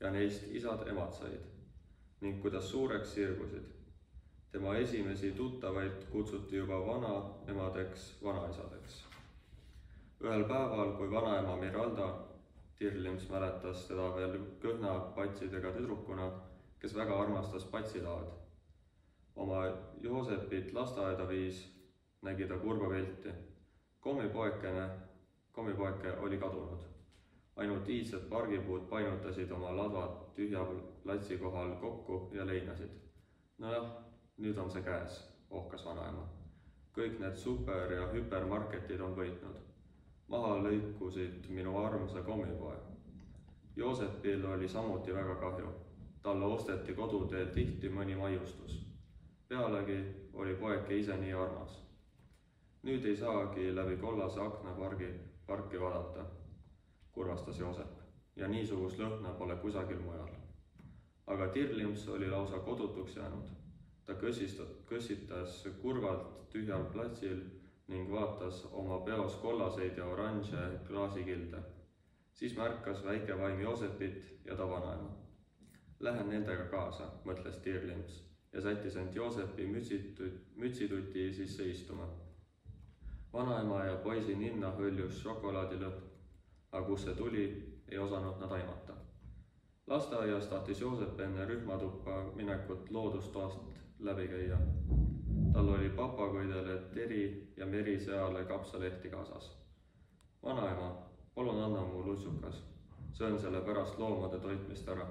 Speaker 6: ja neist isad-emad said, ning kuidas suureks sirgusid. Tema esimesi tuttavaid kutsuti juba vanaemadeks, vanaisadeks. Ühel päeval, kui vanaema Miralda, Tirlims mäletas teda veel kõhna patsidega tüdrukuna, kes väga armastas patsilaad. Oma Joosepit lasteaeda viis, nägi ta kurba pilti. Kommipoeke oli kadunud. Ainult iidsed pargipuud painutasid oma ladvad tühja platsi kohal kokku ja leinasid. Nojah, nüüd on see käes, ohkas vanaema. Kõik need super- ja hüpermarketid on võitnud. Maha lõikusid minu armsa kommipoe. Joosepil oli samuti väga kahju. Talle osteti koduteel tihti mõni maiustus. Pealegi oli poeke ise nii armas. Nüüd ei saagi läbi kollase akna parki vaadata, kurvastas Joosep, ja niisugust lõhna pole kusagil mujal. Aga Tirlims oli lausa kodutuks jäänud. Ta kõssitas kurvalt tühjal platsil ning vaatas oma peos kollaseid ja oranže klaasikilde. Siis märkas väike vaim Joosepit ja ta vanaema. Lähen nendega kaasa, mõtles Tirlims ja sättis end Joosepi mütsituti sisse istuma. Vanaema ja poisi ninna hõljus šokolaadilõhn, aga kus see tuli, ei osanud nad aimata. Lasteaias tahtis Joosep enne rühmatuppa minekut loodustoast läbi käia. Tal oli papagoidele teri ja meriseale kapsalehti kaasas. Vanaema, palun anna mu lutsukas. Söön selle pärast loomade toitmist ära.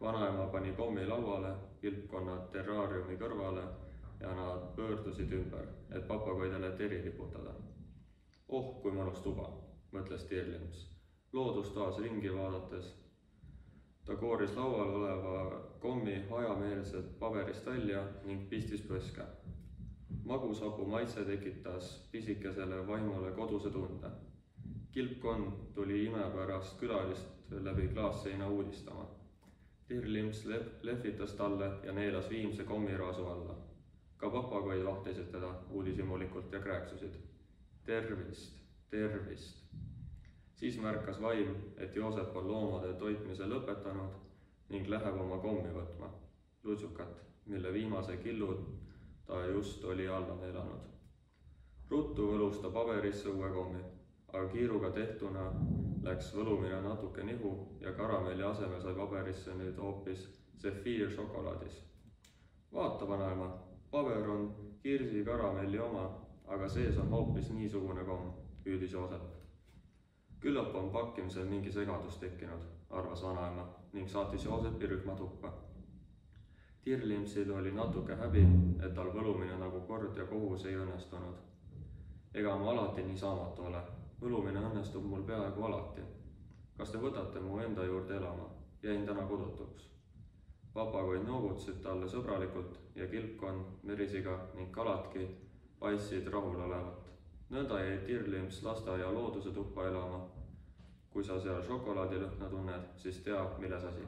Speaker 6: Vanaema pani kommi lauale, kilpkonnad terraariumi kõrvale ja nad pöördusid ümber, et papagoidele teri liputada. Oh, kui mõnus tuba, mõtles Tirlims. Loodustoas ringi vaadates. Ta kooris laual oleva kommi hajameelselt paberist välja ning pistis põske. Magusapu maitse tekitas pisikesele vaimule koduse tunde. Kilpkonn tuli imepärast külalist läbi klaasseina uudistama. Tirlims lehvitas talle ja neelas viimse kommiraasu alla. Ka papagoid vahtisid teda uudishimulikult ja krääksusid. Tervist, tervist. Siis märkas vaim, et Joosep on loomade toitmise lõpetanud ning läheb oma kommi võtma, lutsukat, mille viimase killu ta just oli alla neelanud. Ruttu võlus ta paberisse uue kommi, aga kiiruga tehtuna läks võlumine natuke nihu ja karamelli asemel sai paberisse nüüd hoopis sefiiršokolaadis. Vaata, vanaema, paber on kirsi karamelli oma, aga sees on hoopis niisugune komm, hüüdis Joosep. Küllap on pakkimisel mingi segadus tekkinud, arvas vanaema ning saatis Joosepi rühmatuppa. Tirlimsil oli natuke häbi, et tal võlumine nagu kord ja kohus ei õnnestunud. Ega ma alati nii saamatu ole. Võlumine õnnestub mul peaaegu alati. Kas te võtate mu enda juurde elama? Jäin täna kodutuks. papagoid noogutasid talle sõbralikult ja kilpkonn, merisiga ning kaladki paistsid rahul olevat. Nõnda jäi Tirlims lasteaia looduse tuppa elama. Kui sa seal šokolaadilõhna tunned, siis tea, milles asi.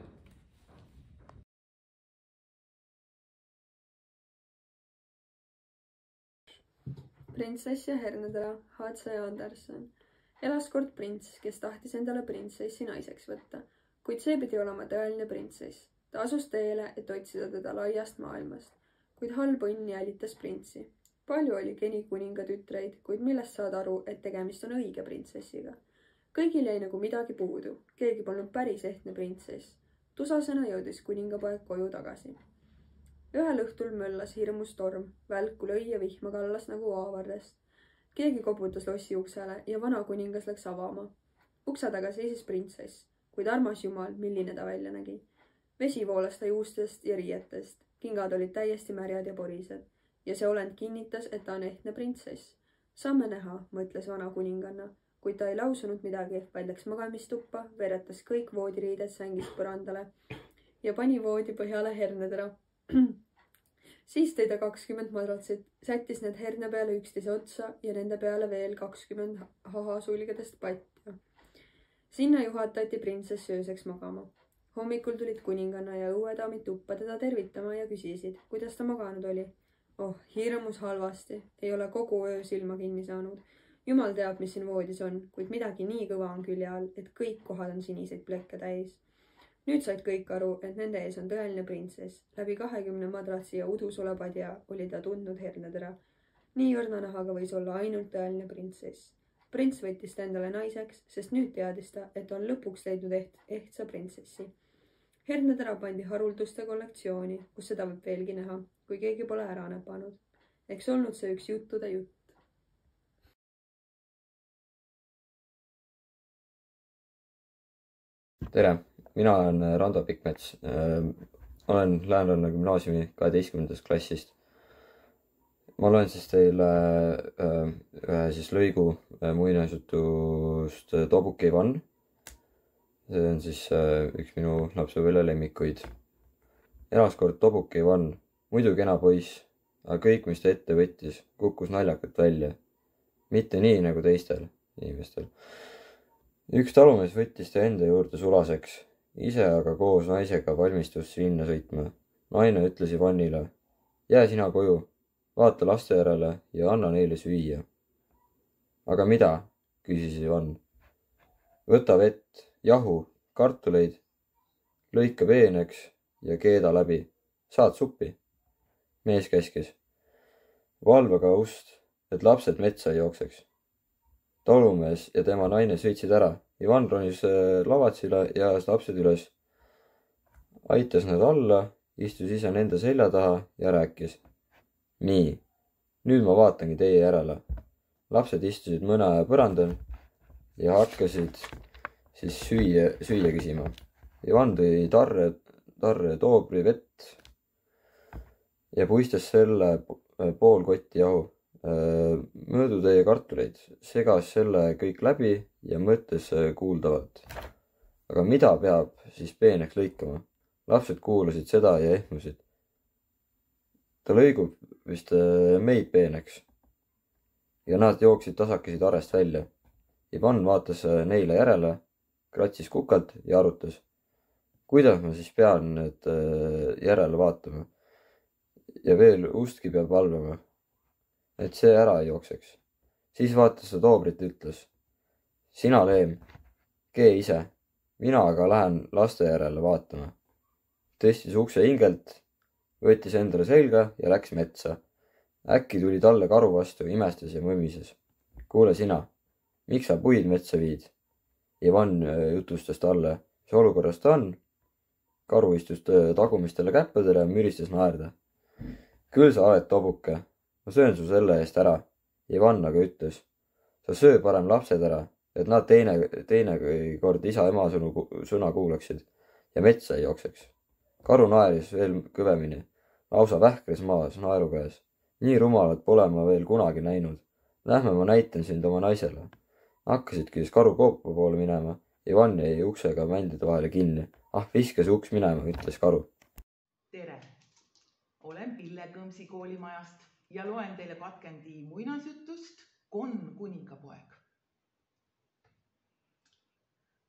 Speaker 8: Printsess ja hernetera, H.C. Andersen. Elas kord prints, kes tahtis endale printsessi naiseks võtta, kuid see pidi olema tõeline printsess. Ta asus teele, et otsida teda laiast maailmast, kuid halb õnn jälitas printsi. Palju oli geni kuningatütreid, kuid millest saad aru, et tegemist on õige printsessiga. Kõigil jäi nagu midagi puudu, keegi polnud päris ehtne printsess. Tusasena jõudis kuningapoeg koju tagasi. Ühel õhtul möllas hirmus torm, välku lõi ja vihma kallas nagu aavarrest. Keegi koputas lossi uksele ja vana kuningas läks avama. Ukse taga seisis printsess, kuid armas jumal, milline ta välja nägi. Vesi voolas ta juustest ja riietest, kingad olid täiesti märjad ja porised ja see olend kinnitas, et ta on ehtne printsess. Saame näha, mõtles vana kuninganna, kuid ta ei lausunud midagi, vaid läks magamistuppa, veeretas kõik voodiriided sängist põrandale ja pani voodi põhjale hernetera. Siis tõi ta 20 madratsit, sättis need herne peale üksteise otsa ja nende peale veel 20 hahasulgedest patja. Sinna juhatati printsess ööseks magama. Hommikul tulid kuninganna ja õuedaamid tuppa teda tervitama ja küsisid, kuidas ta maganud oli. Oh, hirmus halvasti, ei ole kogu öö silma kinni saanud. Jumal teab, mis siin voodis on, kuid midagi nii kõva on külje all, et kõik kohad on siniseid plekke täis. Nüüd said kõik aru, et nende ees on tõeline printsess. Läbi 20 madratsi ja udusolepadja oli ta tundnud hernetera. Nii õrna nahaga võis olla ainult tõeline printsess. Prints võttis ta endale naiseks, sest nüüd teadis ta, et on lõpuks leidnud ehtsa printsessi. Hernetera pandi harulduste kollektsiooni, kus seda võib veelgi näha, kui keegi pole ära näpanud. Eks olnud see üks juttude jutt.
Speaker 22: Tere, mina olen Rando Pikmets. Olen Lääneranna gümnaasiumi 12. klassist. Ma loen siis teile ühe lõigu muinasjutust Tobuk Ivan. See on siis üks minu lapsepõlve lemmikuid. Elas kord Tobuk Ivan, muidu kena poiss, aga kõik, mis ta ette võttis, kukkus naljakalt välja. Mitte nii nagu teistel inimestel. Üks talumees võttis ta enda juurde sulaseks, ise aga koos naisega valmistus linna sõitma. Naine ütles Ivanile, jää sina koju, vaata laste järele ja anna neile süüa. Aga mida? Küsis Ivan. Võta vett, jahu, kartuleid, lõika peeneks ja keeda läbi. Saad suppi? Mees käskis. Valva ka ust, et lapsed metsa ei jookseks. Talumees ja tema naine sõitsid ära. Ivan ronis lavatsile ja lapsed üles. Aitas nad alla, istus ise nende selja taha ja rääkis. Nii, nüüd ma vaatangi teie järele. Lapsed istusid mõne aja põrandal ja hakkasid siis süüa küsima. Ivan tõi tarre toobri vett ja puistas selle pool kotti jahu. Möödutäie kartuleid, segas selle kõik läbi ja mõtles kuuldavalt. Aga mida peab siis peeneks lõikama? Lapsed kuulasid seda ja ehmusid. Ta lõigub vist meid peeneks. Ja nad jooksid tasakesi tarest välja. Ivan vaatas neile järele, kratsis kukalt ja arutas. Kuidas ma siis pean need järele vaatama? Ja veel ustki peab valvama, et see ära ei jookseks. Siis vaatas ta toobrit ja ütles. Sina, Leem, kee ise, mina aga lähen laste järele vaatama. Tõstis ukse hingelt, võttis endale selga ja läks metsa. Äkki tuli talle karu vastu, imestas ja mõmises. Kuule sina, miks sa puid metsa viid? Ivan jutustas talle, mis olukorras ta on. Karu istus tagumistele käppedele ja müristas naerda. Küll sa oled tobuke, ma söön su selle eest ära. Ivan aga ütles, sa söö parem lapsed ära, et nad teine kord isa-ema sõna kuulaksid ja metsa ei jookseks. Karu naeris veel kõvemini, lausa vähkres maas naeru käes. Nii rumalat pole ma veel kunagi näinud. Lähme ma näitan sind oma naisele. Hakkasidki siis karu koopa poole minema. Ivan jäi uksega mändide vahele kinni. Ah, viska see uks minema, ütles karu.
Speaker 9: olen Pille Kõmsi koolimajast ja loen teile katkendi muinasjutust Konn kuningapoeg.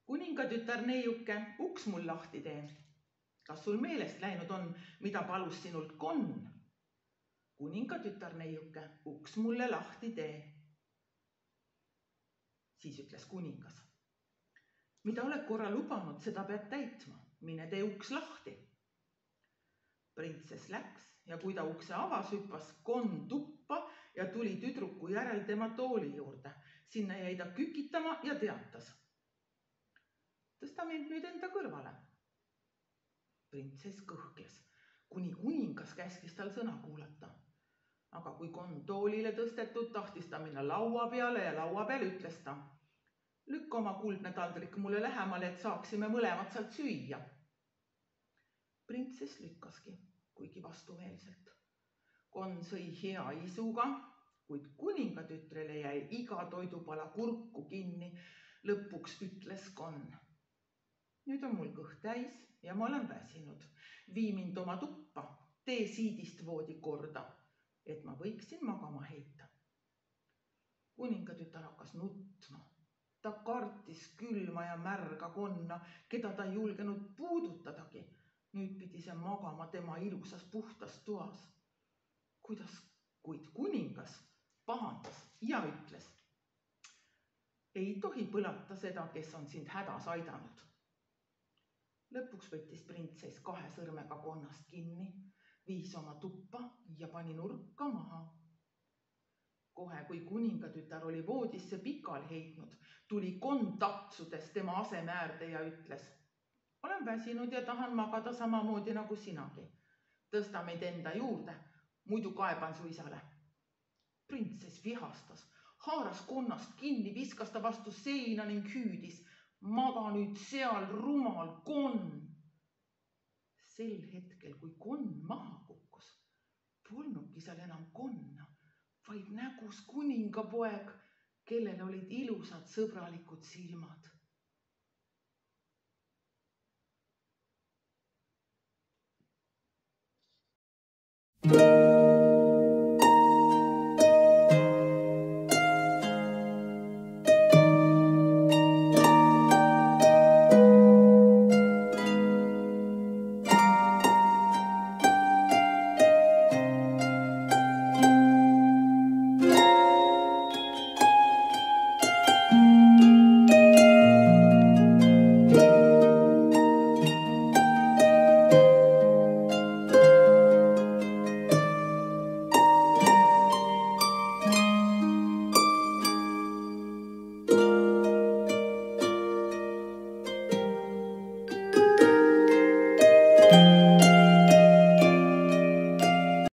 Speaker 9: Kuningatütar neiuke, uks mul lahti tee. Kas sul meelest läinud on, mida palus sinult Konn? Kuningatütar neiuke, uks mulle lahti tee. Siis ütles kuningas. Mida oled korra lubanud, seda pead täitma. Mine tee uks lahti. Printsess läks ja kui ta ukse avas, hüppas Konn tuppa ja tuli tüdruku järel tema tooli juurde. Sinna jäi ta kükitama ja teatas. Tõsta mind nüüd enda kõrvale. Printsess kõhkles, kuni kuningas käskis tal sõna kuulata. Aga kui Konn toolile tõstetud, tahtis ta minna laua peale ja laua peal ütles ta. Lükka oma kuldne taldrik mulle lähemale, et saaksime mõlemad sealt süüa. Printsess lükkaski, kuigi vastumeelselt. Konn sõi hea isuga, kuid kuningatütrele jäi iga toidupala kurku kinni. Lõpuks ütles Konn. Nüüd on mul kõht täis ja ma olen väsinud. Vii mind oma tuppa, tee siidist voodi korda, et ma võiksin magama heita. Kuningatütar hakkas nutma. Ta kartis külma ja märga Konna, keda ta ei julgenud puudutadagi. Nüüd pidi see magama tema ilusas puhtas toas. Kuid kuningas pahandas ja ütles. Ei tohi põlata seda, kes on sind hädas aidanud. Lõpuks võttis printsess 2 sõrmega Konnast kinni, viis oma tuppa ja pani nurka maha. Kohe, kui kuningatütar oli voodisse pikal heitnud, tuli Konn tapsudes tema asemäärde ja ütles. Olen väsinud ja tahan magada samamoodi nagu sinagi. Tõsta meid enda juurde, muidu kaeban su isale. Printsess vihastas, haaras Konnast kinni, viskas ta vastu seina ning hüüdis. Maga nüüd seal, rumal Konn. Sel hetkel, kui Konn maha kukkus, polnudki seal enam Konna, vaid nägus kuningapoeg, kellel olid ilusad sõbralikud silmad.